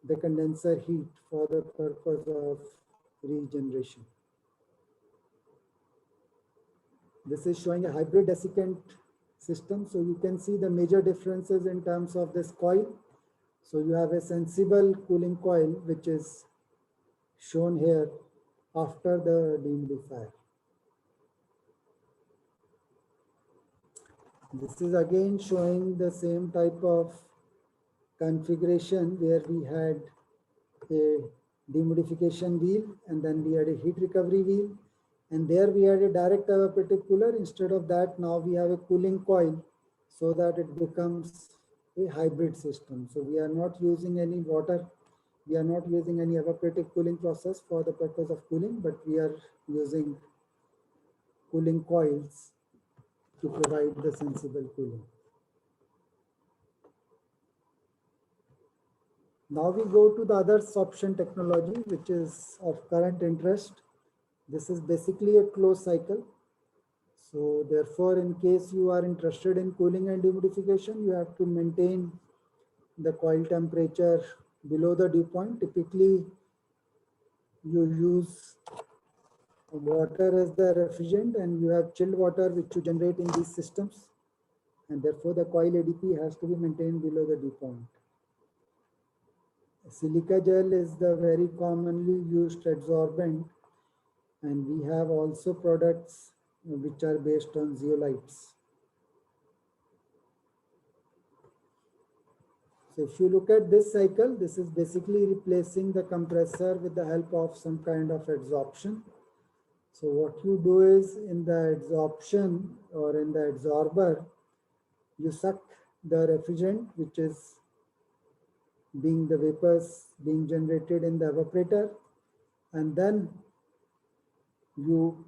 the condenser heat for the purpose of regeneration. This is showing a hybrid desiccant system. So you can see the major differences in terms of this coil. So you have a sensible cooling coil, which is shown here after the dehumidifier. This is again showing the same type of configuration where we had a dehumidification wheel and then we had a heat recovery wheel. And there we had a direct evaporative cooler. Instead of that, now we have a cooling coil so that it becomes a hybrid system. So we are not using any water. We are not using any evaporative cooling process for the purpose of cooling, but we are using cooling coils to provide the sensible cooling. Now we go to the other sorption technology, which is of current interest. This is basically a closed cycle. So therefore, in case you are interested in cooling and dehumidification, you have to maintain the coil temperature below the dew point. Typically, you use water as the refrigerant and you have chilled water which you generate in these systems. And therefore, the coil ADP has to be maintained below the dew point. Silica gel is the very commonly used adsorbent, and we have also products which are based on zeolites. So if you look at this cycle, this is basically replacing the compressor with the help of some kind of adsorption. So what you do is in the adsorption or in the adsorber, you suck the refrigerant, which is being the vapors being generated in the evaporator, and then you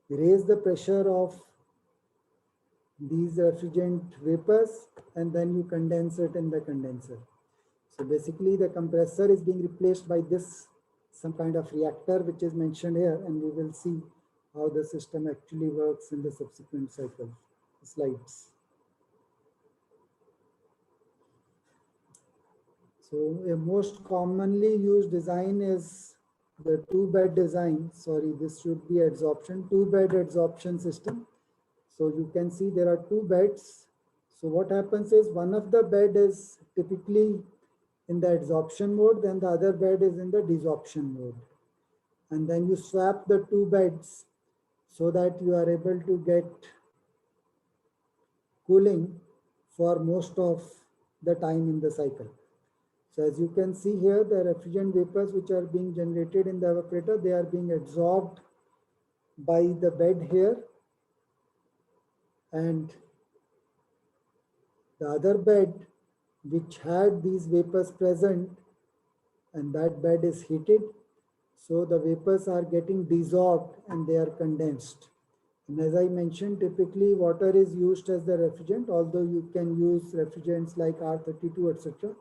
raise the pressure of these refrigerant vapors and then you condense it in the condenser. So basically the compressor is being replaced by this, some kind of reactor which is mentioned here, and we will see how the system actually works in the subsequent cycle slides. So a most commonly used design is the two-bed design. Sorry, this should be adsorption, two-bed adsorption system. So you can see there are two beds. So what happens is one of the bed is typically in the adsorption mode, then the other bed is in the desorption mode. And then you swap the two beds so that you are able to get cooling for most of the time in the cycle. So as you can see here, the refrigerant vapors which are being generated in the evaporator, they are being absorbed by the bed here, and the other bed which had these vapors present, and that bed is heated. So the vapors are getting dissolved and they are condensed. And as I mentioned, typically water is used as the refrigerant, although you can use refrigerants like R32, etc.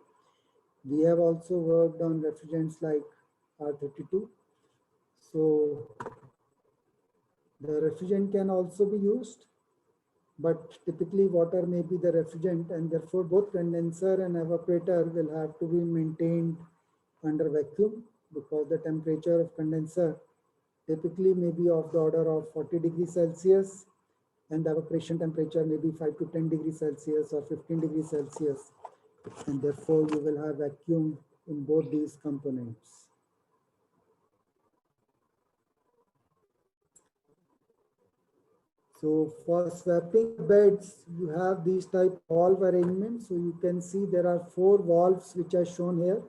We have also worked on refrigerants like R32. So the refrigerant can also be used, but typically water may be the refrigerant, and therefore both condenser and evaporator will have to be maintained under vacuum, because the temperature of condenser typically may be of the order of 40 degrees Celsius, and the evaporation temperature may be 5 to 10 degrees Celsius or 15 degrees Celsius, and therefore you will have vacuum in both these components. So for swapping beds, you have these type valve arrangements. So you can see there are 4 valves which are shown here.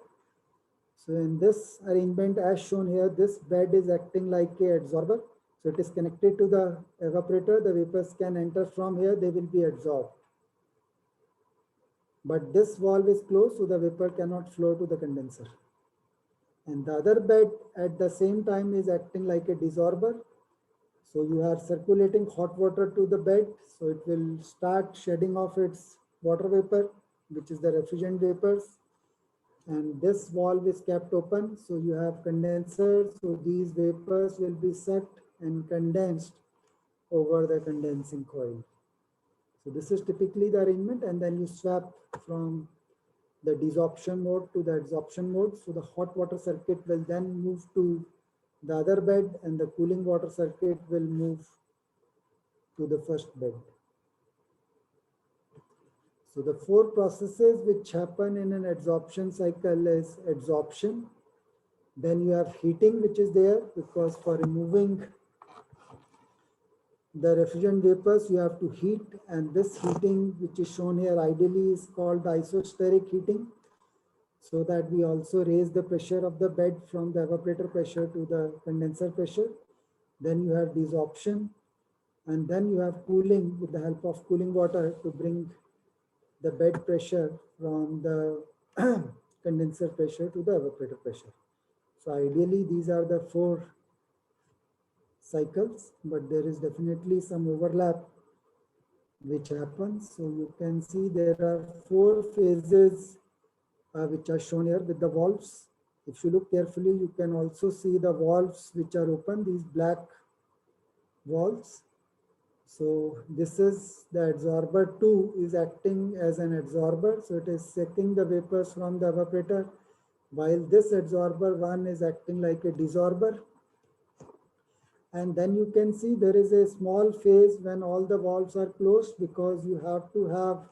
So in this arrangement as shown here, this bed is acting like a adsorber. So it is connected to the evaporator. The vapors can enter from here, they will be adsorbed. But this valve is closed, so the vapor cannot flow to the condenser. And the other bed at the same time is acting like a desorber. So you are circulating hot water to the bed, so it will start shedding off its water vapor, which is the refrigerant vapors. And this valve is kept open, so you have condensers, so these vapors will be sucked and condensed over the condensing coil. So this is typically the arrangement, and then you swap from the desorption mode to the adsorption mode. So the hot water circuit will then move to the other bed, and the cooling water circuit will move to the first bed. So the 4 processes which happen in an adsorption cycle is adsorption. Then you have heating, which is there because for removing the refrigerant vapors, you have to heat, and this heating, which is shown here, ideally is called isosteric heating, so that we also raise the pressure of the bed from the evaporator pressure to the condenser pressure. Then you have desorption, and then you have cooling with the help of cooling water to bring the bed pressure from the condenser pressure to the evaporator pressure. So ideally, these are the 4 cycles, but there is definitely some overlap which happens. So you can see there are 4 phases which are shown here with the valves. If you look carefully, you can also see the valves which are open, these black valves. So this is the adsorber 2 is acting as an adsorber. So it is sucking the vapors from the evaporator, while this adsorber 1 is acting like a desorber. And then you can see there is a small phase when all the valves are closed, because you have to have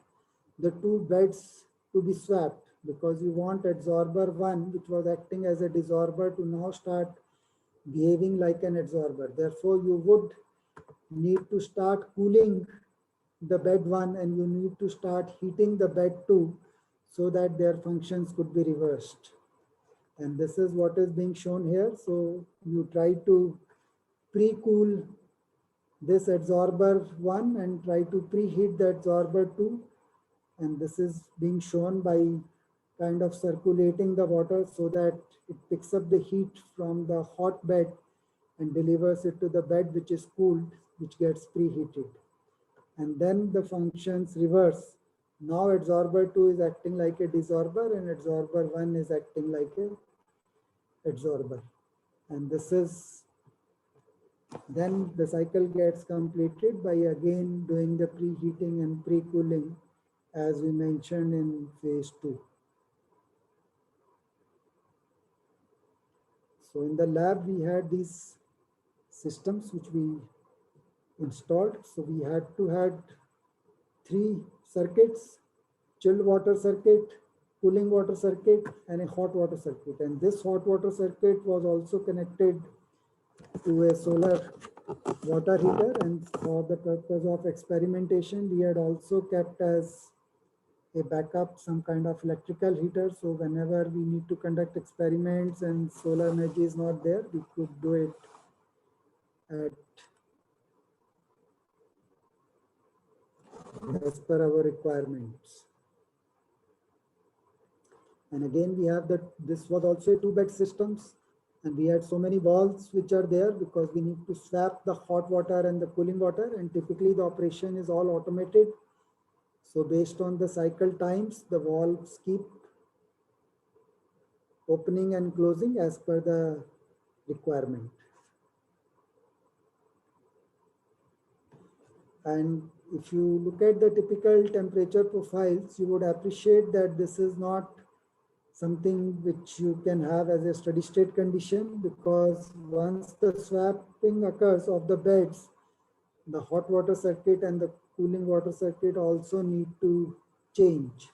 the 2 beds to be swapped, because you want adsorber 1, which was acting as a desorber, to now start behaving like an adsorber. Therefore, you would need to start cooling the bed 1, and you need to start heating the bed 2, so that their functions could be reversed. And this is what is being shown here. So you try to pre-cool this adsorber 1 and try to preheat the adsorber 2. And this is being shown by kind of circulating the water so that it picks up the heat from the hot bed and delivers it to the bed which is cooled, which gets preheated. And then the functions reverse. Now adsorber 2 is acting like a desorber and adsorber 1 is acting like a adsorber. And this is, then the cycle gets completed by again doing the preheating and pre-cooling as we mentioned in phase 2. So in the lab, we had these systems which we installed. So we had to had 3 circuits: chilled water circuit, cooling water circuit, and a hot water circuit. And this hot water circuit was also connected to a solar water heater. And for the purpose of experimentation, we had also kept as a backup some kind of electrical heater. So whenever we need to conduct experiments and solar energy is not there, we could do it as per our requirements. And again, we have that this was also a 2-bed systems, and we had so many valves which are there because we need to swap the hot water and the cooling water, and typically the operation is all automated. So based on the cycle times, the valves keep opening and closing as per the requirement. And if you look at the typical temperature profiles, you would appreciate that this is not something which you can have as a steady state condition, because once the swapping occurs of the beds, the hot water circuit and the cooling water circuit also need to change.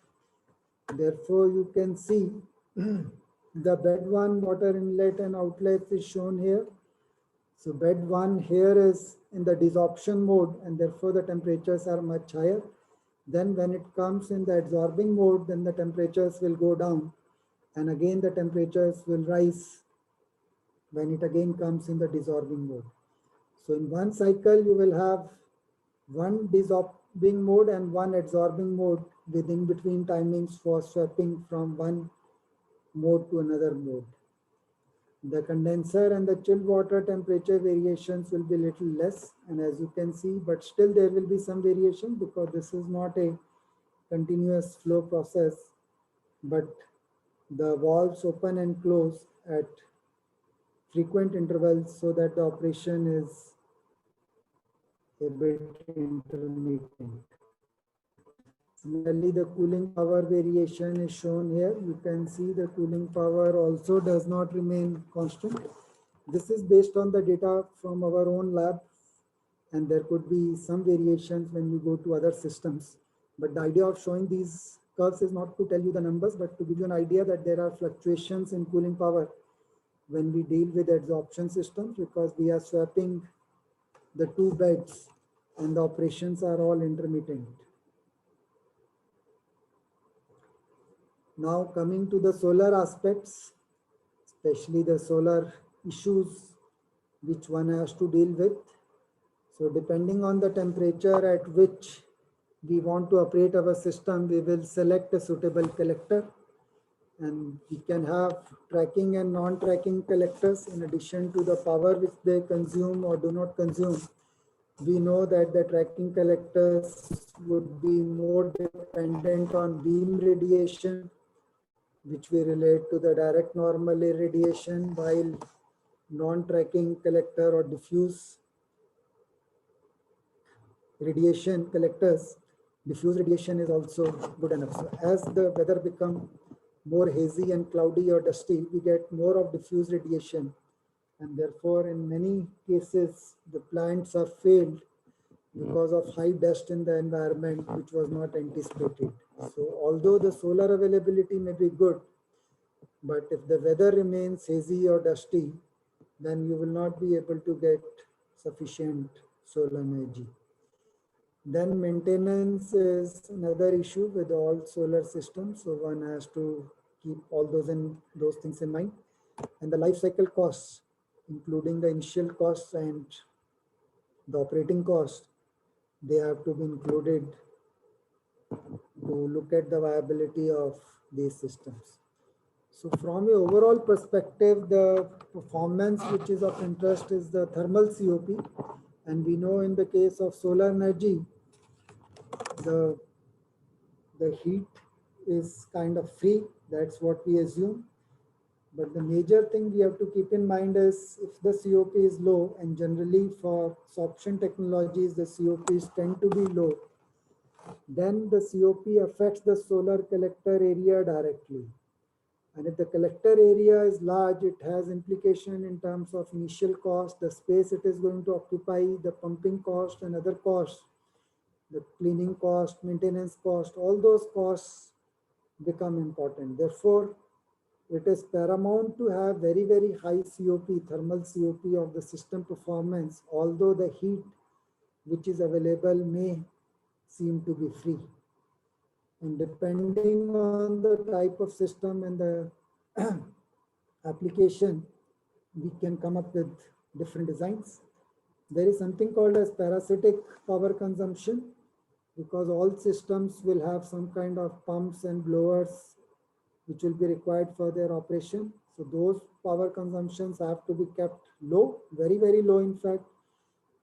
Therefore, you can see the bed 1 water inlet and outlet is shown here. So bed 1 here is in the desorption mode, and therefore the temperatures are much higher. Then when it comes in the adsorbing mode, then the temperatures will go down, and again the temperatures will rise when it again comes in the desorbing mode. So in one cycle, you will have one desorbing mode and one adsorbing mode within between timings for swapping from one mode to another mode. The condenser and the chilled water temperature variations will be little less, and as you can see, but still there will be some variation because this is not a continuous flow process, but the valves open and close at frequent intervals so that the operation is a bit intermittent. Similarly, the cooling power variation is shown here. You can see the cooling power also does not remain constant. This is based on the data from our own lab, and there could be some variations when we go to other systems. But the idea of showing these curves is not to tell you the numbers, but to give you an idea that there are fluctuations in cooling power when we deal with adsorption systems, because we are swapping the 2 beds and the operations are all intermittent. Now coming to the solar aspects, especially the solar issues which one has to deal with. So depending on the temperature at which we want to operate our system, we will select a suitable collector, and we can have tracking and non-tracking collectors in addition to the power which they consume or do not consume. We know that the tracking collectors would be more dependent on beam radiation, which we relate to the direct normal irradiation, while non-tracking collector or diffuse radiation collectors, diffuse radiation is also good enough. So as the weather becomes more hazy and cloudy or dusty, we get more of diffuse radiation. And therefore, in many cases, the plants are failed because of high dust in the environment, which was not anticipated. So although the solar availability may be good, but if the weather remains hazy or dusty, then you will not be able to get sufficient solar energy. Then maintenance is another issue with all solar systems. So one has to keep all those things in mind. And the life cycle costs, including the initial costs and the operating costs, they have to be included to look at the viability of these systems. So from a overall perspective, the performance which is of interest is the thermal COP. And we know in the case of solar energy, the heat is kind of free. That's what we assume. But the major thing we have to keep in mind is if the COP is low, and generally for sorption technologies, the COPs tend to be low, then the COP affects the solar collector area directly. And if the collector area is large, it has implication in terms of initial cost, the space it is going to occupy, the pumping cost and other costs, the cleaning cost, maintenance cost, all those costs become important. Therefore, it is paramount to have very, very high COP, thermal COP of the system performance, although the heat which is available may seem to be free. And depending on the type of system and the application, we can come up with different designs. There is something called as parasitic power consumption, because all systems will have some kind of pumps and blowers which will be required for their operation. So those power consumptions have to be kept low, very, very low in fact,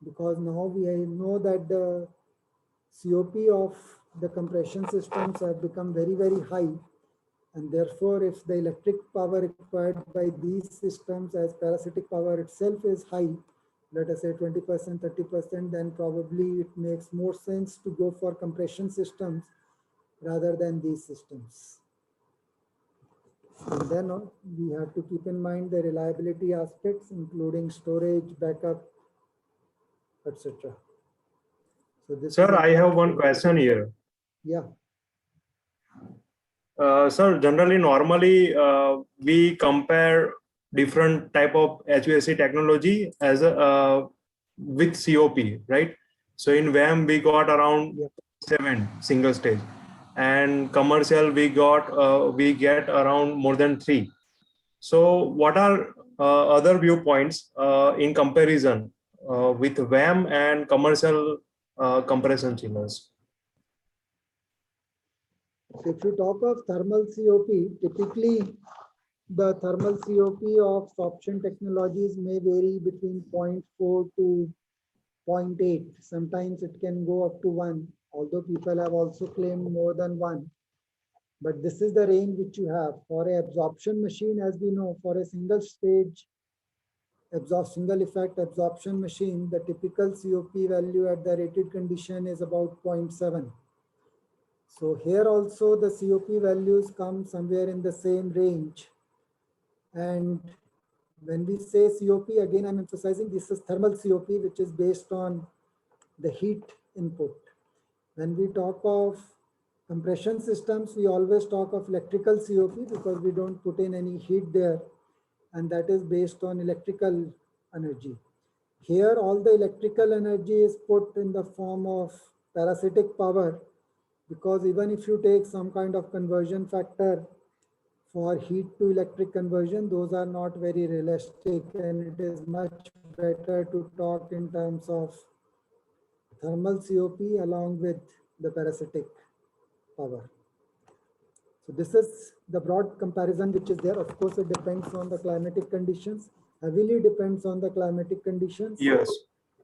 because now we know that the COP of the compression systems have become very, very high. And therefore, if the electric power required by these systems as parasitic power itself is high, let us say 20%, 30%, then probably it makes more sense to go for compression systems rather than these systems. And then we have to keep in mind the reliability aspects, including storage, backup, etc. So this Sir, I have one question here. Yeah. Sir, generally, normally we compare different type of HVAC technology as with COP, right? So in VAM we got around 7 single stage, and commercial we get around more than 3. So what are other viewpoints in comparison with VAM and commercial compression chillers? If you talk of thermal COP, typically the thermal COP of sorption technologies may vary between 0.4 to 0.8. Sometimes it can go up to 1, although people have also claimed more than 1. But this is the range which you have. For a absorption machine, as we know, for a single stage single effect absorption machine, the typical COP value at the rated condition is about 0.7. So here also the COP values come somewhere in the same range. And when we say COP, again, I'm emphasizing this is thermal COP, which is based on the heat input. When we talk of compression systems, we always talk of electrical COP because we don't put in any heat there, and that is based on electrical energy. Here, all the electrical energy is put in the form of parasitic power, because even if you take some kind of conversion factor for heat to electric conversion, those are not very realistic, and it is much better to talk in terms of thermal COP along with the parasitic power. So this is the broad comparison which is there. Of course, it depends on the climatic conditions, heavily depends on the climatic conditions. Yes.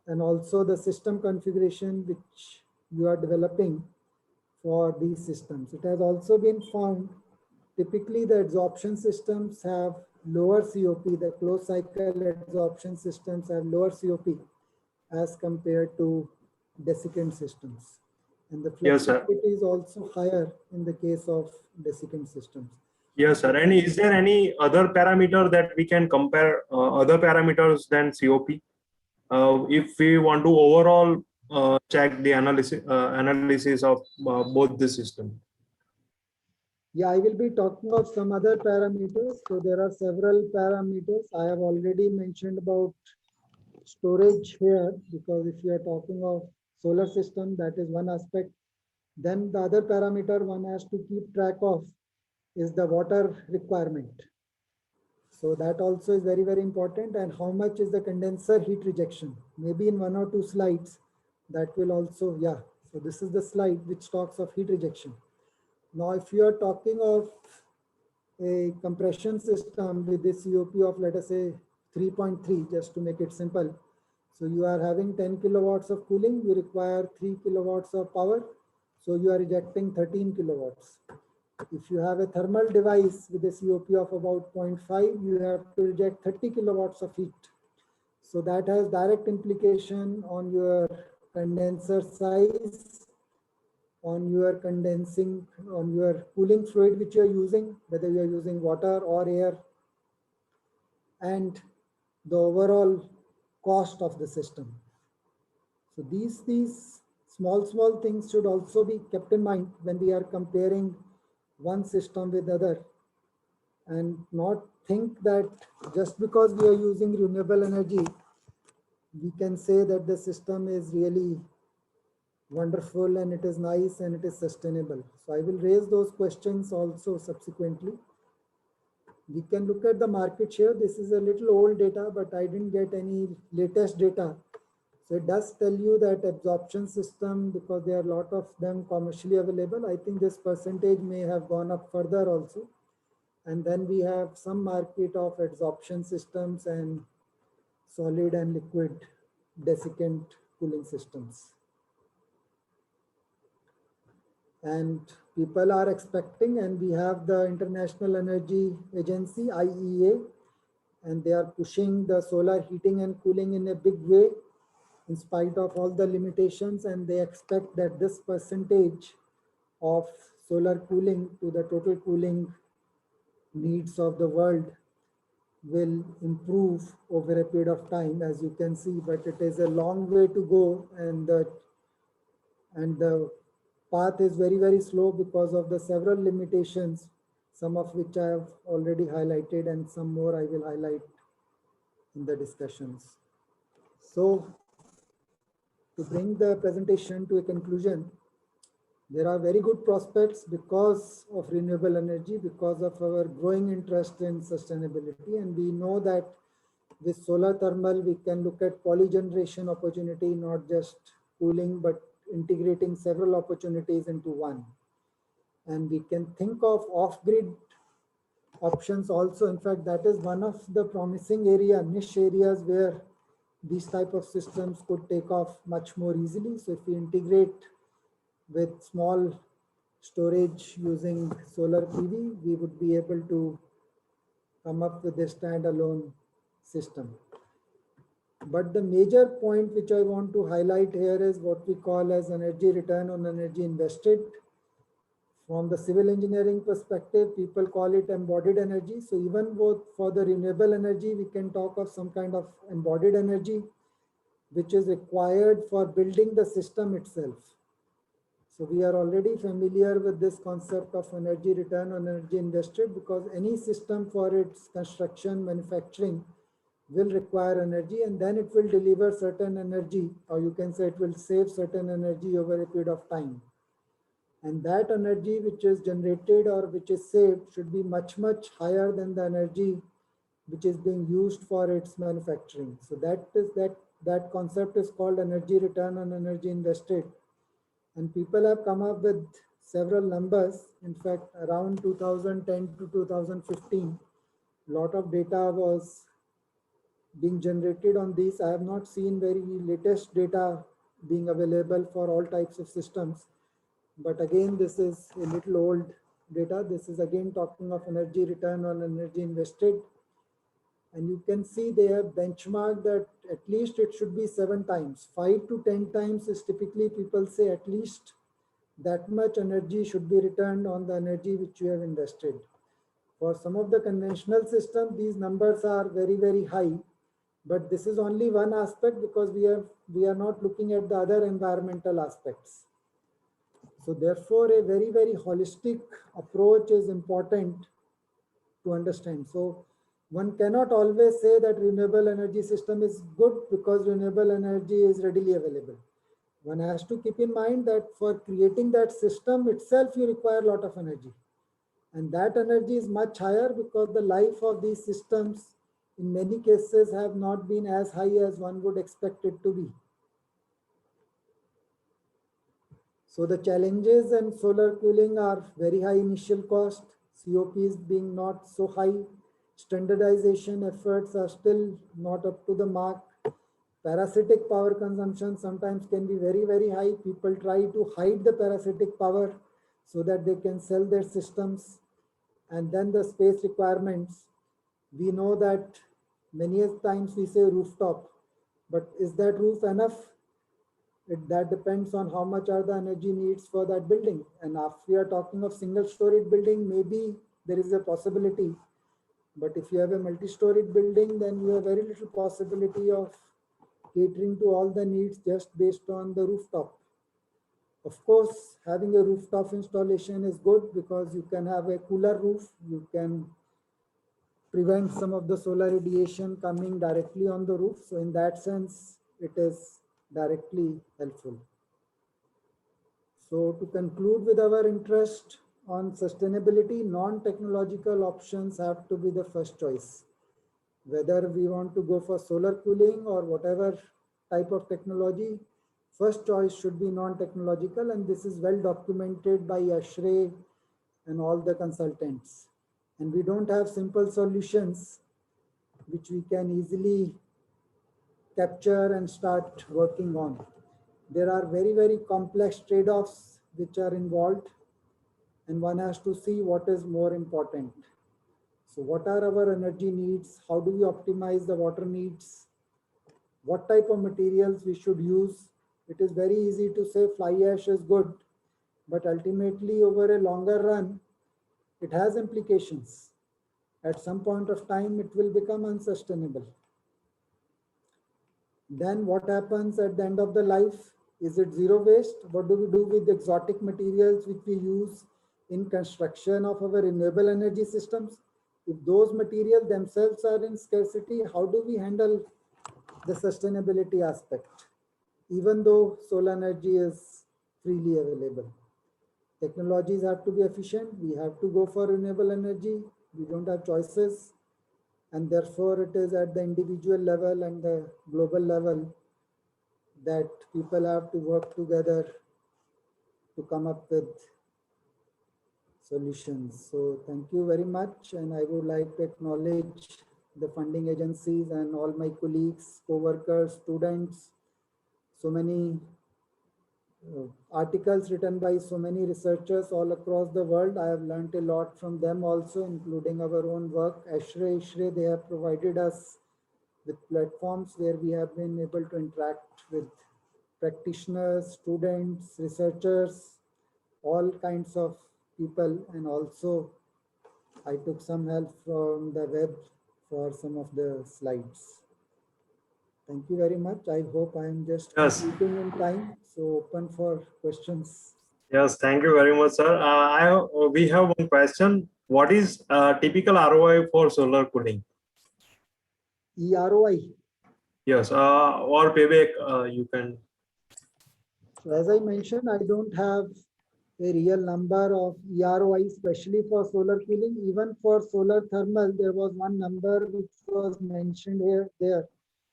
And also the system configuration which you are developing for these systems. It has also been found typically the adsorption systems have lower COP, the closed cycle adsorption systems have lower COP as compared to desiccant systems. And the flexibility is also higher in the case of desiccant systems. Yes, sir. And is there any other parameter that we can compare other parameters than COP? If we want to overall check the analysis of both the system. Yeah, I will be talking of some other parameters. So there are several parameters. I have already mentioned about storage here, because if you are talking of solar system. That is one aspect. Then the other parameter one has to keep track of is the water requirement. So that also is very, very important. And how much is the condenser heat rejection? Maybe in 1 or 2 slides, that will also, yeah. So this is the slide which talks of heat rejection. Now, if you are talking of a compression system with a COP of, let us say, 3.3, just to make it simple. So you are having 10 kilowatts of cooling, you require 3 kilowatts of power. So you are rejecting 13 kilowatts. If you have a thermal device with a COP of about 0.5, you have to reject 30 kilowatts of heat. So that has direct implication on your condenser size, on your condensing, on your cooling fluid which you are using, whether you are using water or air, and the overall cost of the system. So these small things should also be kept in mind when we are comparing one system with other, and not think that just because we are using renewable energy, we can say that the system is really wonderful and it is nice and it is sustainable. So I will raise those questions also subsequently. We can look at the market share. This is a little old data, but I didn't get any latest data. So it does tell you that absorption system, because there are a lot of them commercially available, I think this percentage may have gone up further also. And then we have some market of adsorption systems and solid and liquid desiccant cooling systems. And people are expecting, and we have the International Energy Agency, IEA, and they are pushing the solar heating and cooling in a big way in spite of all the limitations, and they expect that this percentage of solar cooling to the total cooling needs of the world will improve over a period of time, as you can see, but it is a long way to go, and the path is very, very slow because of the several limitations, some of which I have already highlighted and some more I will highlight in the discussions. So to bring the presentation to a conclusion, there are very good prospects because of renewable energy, because of our growing interest in sustainability. And we know that with solar thermal, we can look at polygeneration opportunity, not just cooling, but integrating several opportunities into one. And we can think of off-grid options also. In fact, that is one of the promising niche areas where these type of systems could take off much more easily. So if we integrate with small storage using solar PV, we would be able to come up with a standalone system. But the major point which I want to highlight here is what we call as energy return on energy invested. From the civil engineering perspective, people call it embodied energy. So even for the renewable energy, we can talk of some kind of embodied energy, which is required for building the system itself. So we are already familiar with this concept of energy return on energy invested, because any system for its construction, manufacturing will require energy, and then it will deliver certain energy, or you can say it will save certain energy over a period of time. And that energy which is generated or which is saved should be much, much higher than the energy which is being used for its manufacturing. So that concept is called energy return on energy invested. And people have come up with several numbers. In fact, around 2010 to 2015, a lot of data was being generated on these. I have not seen very latest data being available for all types of systems. But again, this is a little old data. This is again talking of energy return on energy invested. And you can see they have benchmarked that at least it should be 7 times. 5 to 10 times is typically, people say at least that much energy should be returned on the energy which you have invested. For some of the conventional systems, these numbers are very, very high. But this is only one aspect, because we are not looking at the other environmental aspects. So therefore, a very, very holistic approach is important to understand. So one cannot always say that renewable energy system is good because renewable energy is readily available. one has to keep in mind that for creating that system itself, you require a lot of energy. And that energy is much higher because the life of these systems in many cases have not been as high as one would expect it to be. So the challenges in solar cooling are very high initial cost, COPs being not so high, standardization efforts are still not up to the mark. Parasitic power consumption sometimes can be very, very high. People try to hide the parasitic power so that they can sell their systems. And then the space requirements. We know that many times we say rooftop, but is that roof enough? That depends on how much are the energy needs for that building. And if we are talking of single-storied building, maybe there is a possibility. But if you have a multi-storied building, then you have very little possibility of catering to all the needs just based on the rooftop. Of course, having a rooftop installation is good because you can have a cooler roof. You can prevent some of the solar radiation coming directly on the roof. So in that sense, it is directly helpful. So to conclude with our interest on sustainability, non-technological options have to be the first choice. Whether we want to go for solar cooling or whatever type of technology, first choice should be non-technological, and this is well documented by ASHRAE and all the consultants. And we don't have simple solutions which we can easily capture and start working on. There are very, very complex trade-offs which are involved, and one has to see what is more important. So what are our energy needs? How do we optimize the water needs? What type of materials we should use? It is very easy to say fly ash is good, but ultimately over a longer run, it has implications. At some point of time, it will become unsustainable. Then what happens at the end of the life? Is it zero waste? What do we do with exotic materials which we use in construction of our renewable energy systems? If those materials themselves are in scarcity, how do we handle the sustainability aspect? Even though solar energy is freely available. Technologies have to be efficient. We have to go for renewable energy. We don't have choices. And therefore, it is at the individual level and the global level that people have to work together to come up with solutions. So thank you very much. And I would like to acknowledge the funding agencies and all my colleagues, co-workers, students, so many articles written by so many researchers all across the world. I have learned a lot from them also, including our own work. ASHRAE, they have provided us with platforms where we have been able to interact with practitioners, students, researchers, all kinds of people. And also I took some help from the web for some of the slides. Thank you very much. I hope I am just completing in time. So open for questions. Yes, thank you very much, sir. We have one question. What is typical ROI for solar cooling? EROI. Yes, or payback you can. So as I mentioned, I don't have a real number of EROI, especially for solar cooling. Even for solar thermal, there was one number which was mentioned there.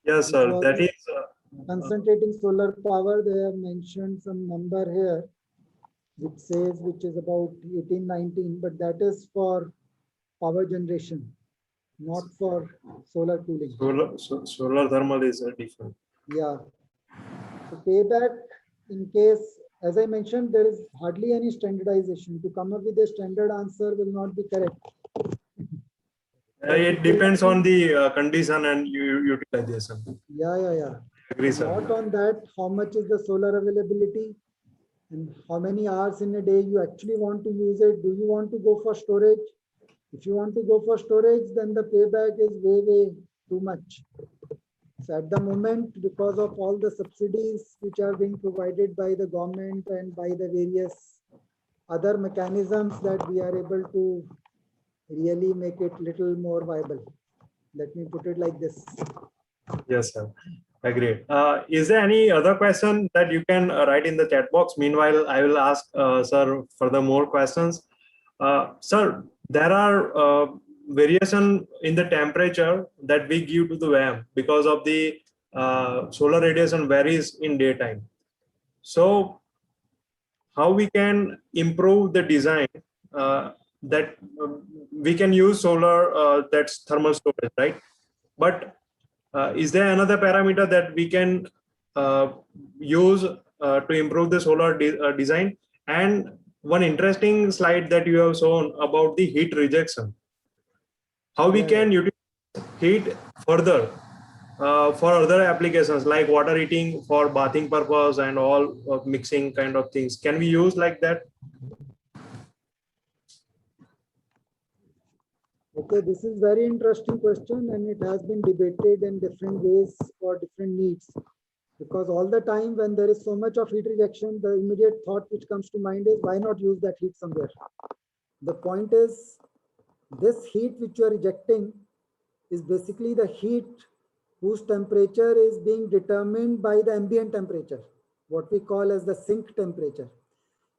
Yes, sir. That is concentrating solar power. They have mentioned some number here, which is about 1819, but that is for power generation, not for solar cooling. Solar thermal is different. Yeah. So payback, in case, as I mentioned, there is hardly any standardization. To come up with a standard answer will not be correct. It depends on the condition and utilization. Yeah. Agree, sir. Not on that, how much is the solar availability and how many hours in a day you actually want to use it. Do you want to go for storage? If you want to go for storage, then the payback is way too much. So at the moment, because of all the subsidies which are being provided by the government and by the various other mechanisms, that we are able to really make it little more viable. Let me put it like this. Yes, sir. Agreed. Is there any other question that you can write in the chat box? Meanwhile, I will ask sir further more questions. Sir, there are variation in the temperature that we give to the VM because of the solar radiation varies in daytime. So how we can improve the design that we can use solar, that's thermal storage, right? But is there another parameter that we can use to improve the solar design? And one interesting slide that you have shown about the heat rejection, how we can utilize heat further for other applications like water heating for bathing purpose and all mixing kind of things. Can we use like that? Okay, this is very interesting question and it has been debated in different ways for different needs. Because all the time when there is so much of heat rejection, the immediate thought which comes to mind is why not use that heat somewhere? The point is this heat which you are rejecting is basically the heat whose temperature is being determined by the ambient temperature, what we call as the sink temperature.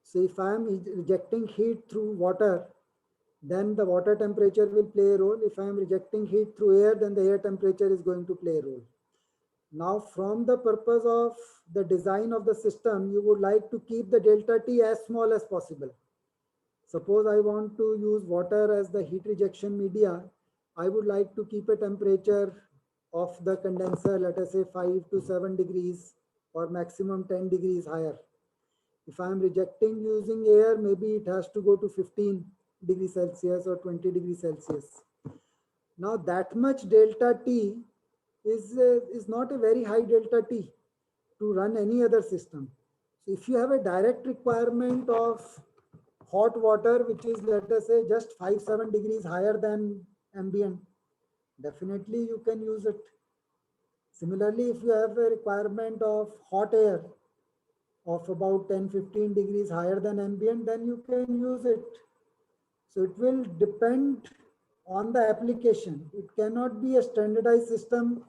So if I am rejecting heat through water, then the water temperature will play a role. If I am rejecting heat through air, then the air temperature is going to play a role. Now, from the purpose of the design of the system, you would like to keep the delta T as small as possible. Suppose I want to use water as the heat rejection media. I would like to keep a temperature of the condenser, let us say 5 to 7 degrees or maximum 10 degrees higher. If I am rejecting using air, maybe it has to go to 15 degrees Celsius or 20 degrees Celsius. Now that much delta T is not a very high delta T to run any other system. So if you have a direct requirement of hot water, which is, let us say, just 5-7 degrees higher than ambient, definitely you can use it. Similarly, if you have a requirement of hot air of about 10-15 degrees higher than ambient, then you can use it. So it will depend on the application. It cannot be a standardized system.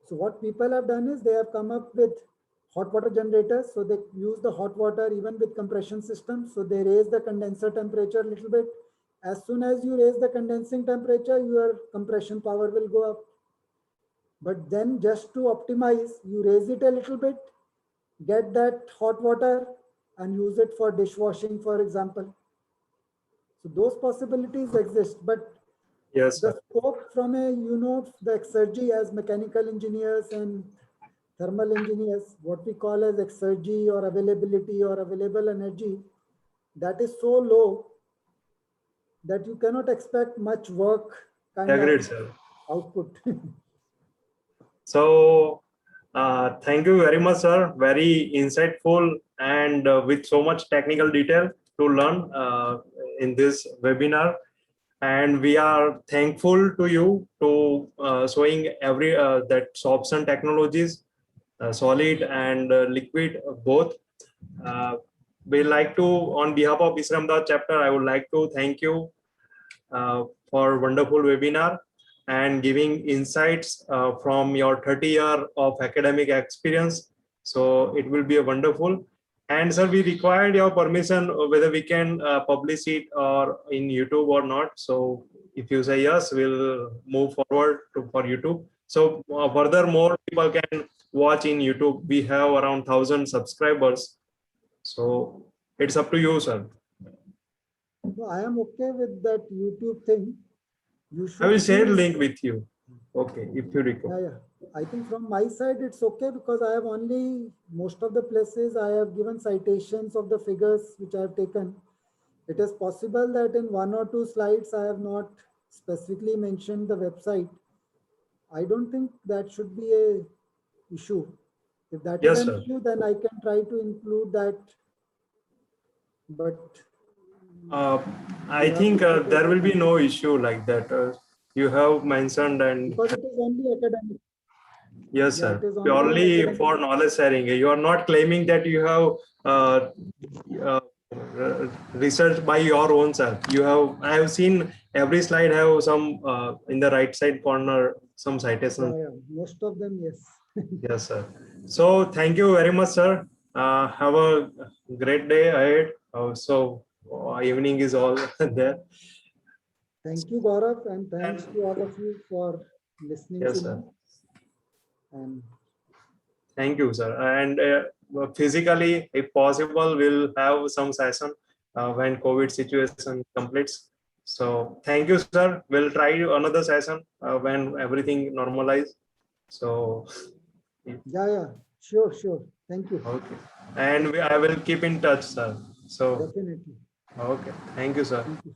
So what people have done is they have come up with hot water generators. So they use the hot water even with compression systems. So they raise the condenser temperature a little bit. As soon as you raise the condensing temperature, your compression power will go up. But then just to optimize, you raise it a little bit, get that hot water and use it for dishwashing, for example. So those possibilities exist, but Yes, the sir. scope from a, the exergy as mechanical engineers and thermal engineers, what we call as exergy or availability or available energy, that is so low that you cannot expect much work kind of Agreed, sir. output. So thank you very much, sir. Very insightful and with so much technical detail to learn in this webinar. And we are thankful to you to showing every that Sobson technologies, solid and liquid both. We like to, on behalf of Isramdad chapter, I would like to thank you for wonderful webinar and giving insights from your 30-year of academic experience. So it will be a wonderful. And sir, we required your permission whether we can publish it or in YouTube or not. So if you say yes, we'll move forward for YouTube. So furthermore, people can watch in YouTube. We have around 1,000 subscribers. So it's up to you, sir. So I am okay with that YouTube thing. You I will should share see. link with you. Okay, if you require. Yeah. I think from my side, it's okay because I have only, most of the places I have given citations of the figures which I have taken. It is possible that in 1 or 2 slides, I have not specifically mentioned the website. I don't think that should be a issue. If that is Yes, an sir. issue, then I can try to include that. But I think there will be no issue like that. You have mentioned and because it is only academic. yes, Yeah, it sir. is only an Purely academic. for knowledge sharing. You are not claiming that you have uh, research by your own self. You have. I have seen every slide have some in the right side corner some citations. Yeah, most of them, yes. Yes, sir. So thank you very much, sir. Have a great day ahead. Evening is all there. Thank you, Gaurav, and thanks to all of you for listening Yes, to me. sir. And Thank you, sir. And physically, if possible, we'll have some session when COVID situation completes. So thank you, sir. We'll try another session when everything normalizes. So yeah, sure. Thank you. okay, and I will keep in touch, sir. So Definitely. okay, thank you, sir. Thank you.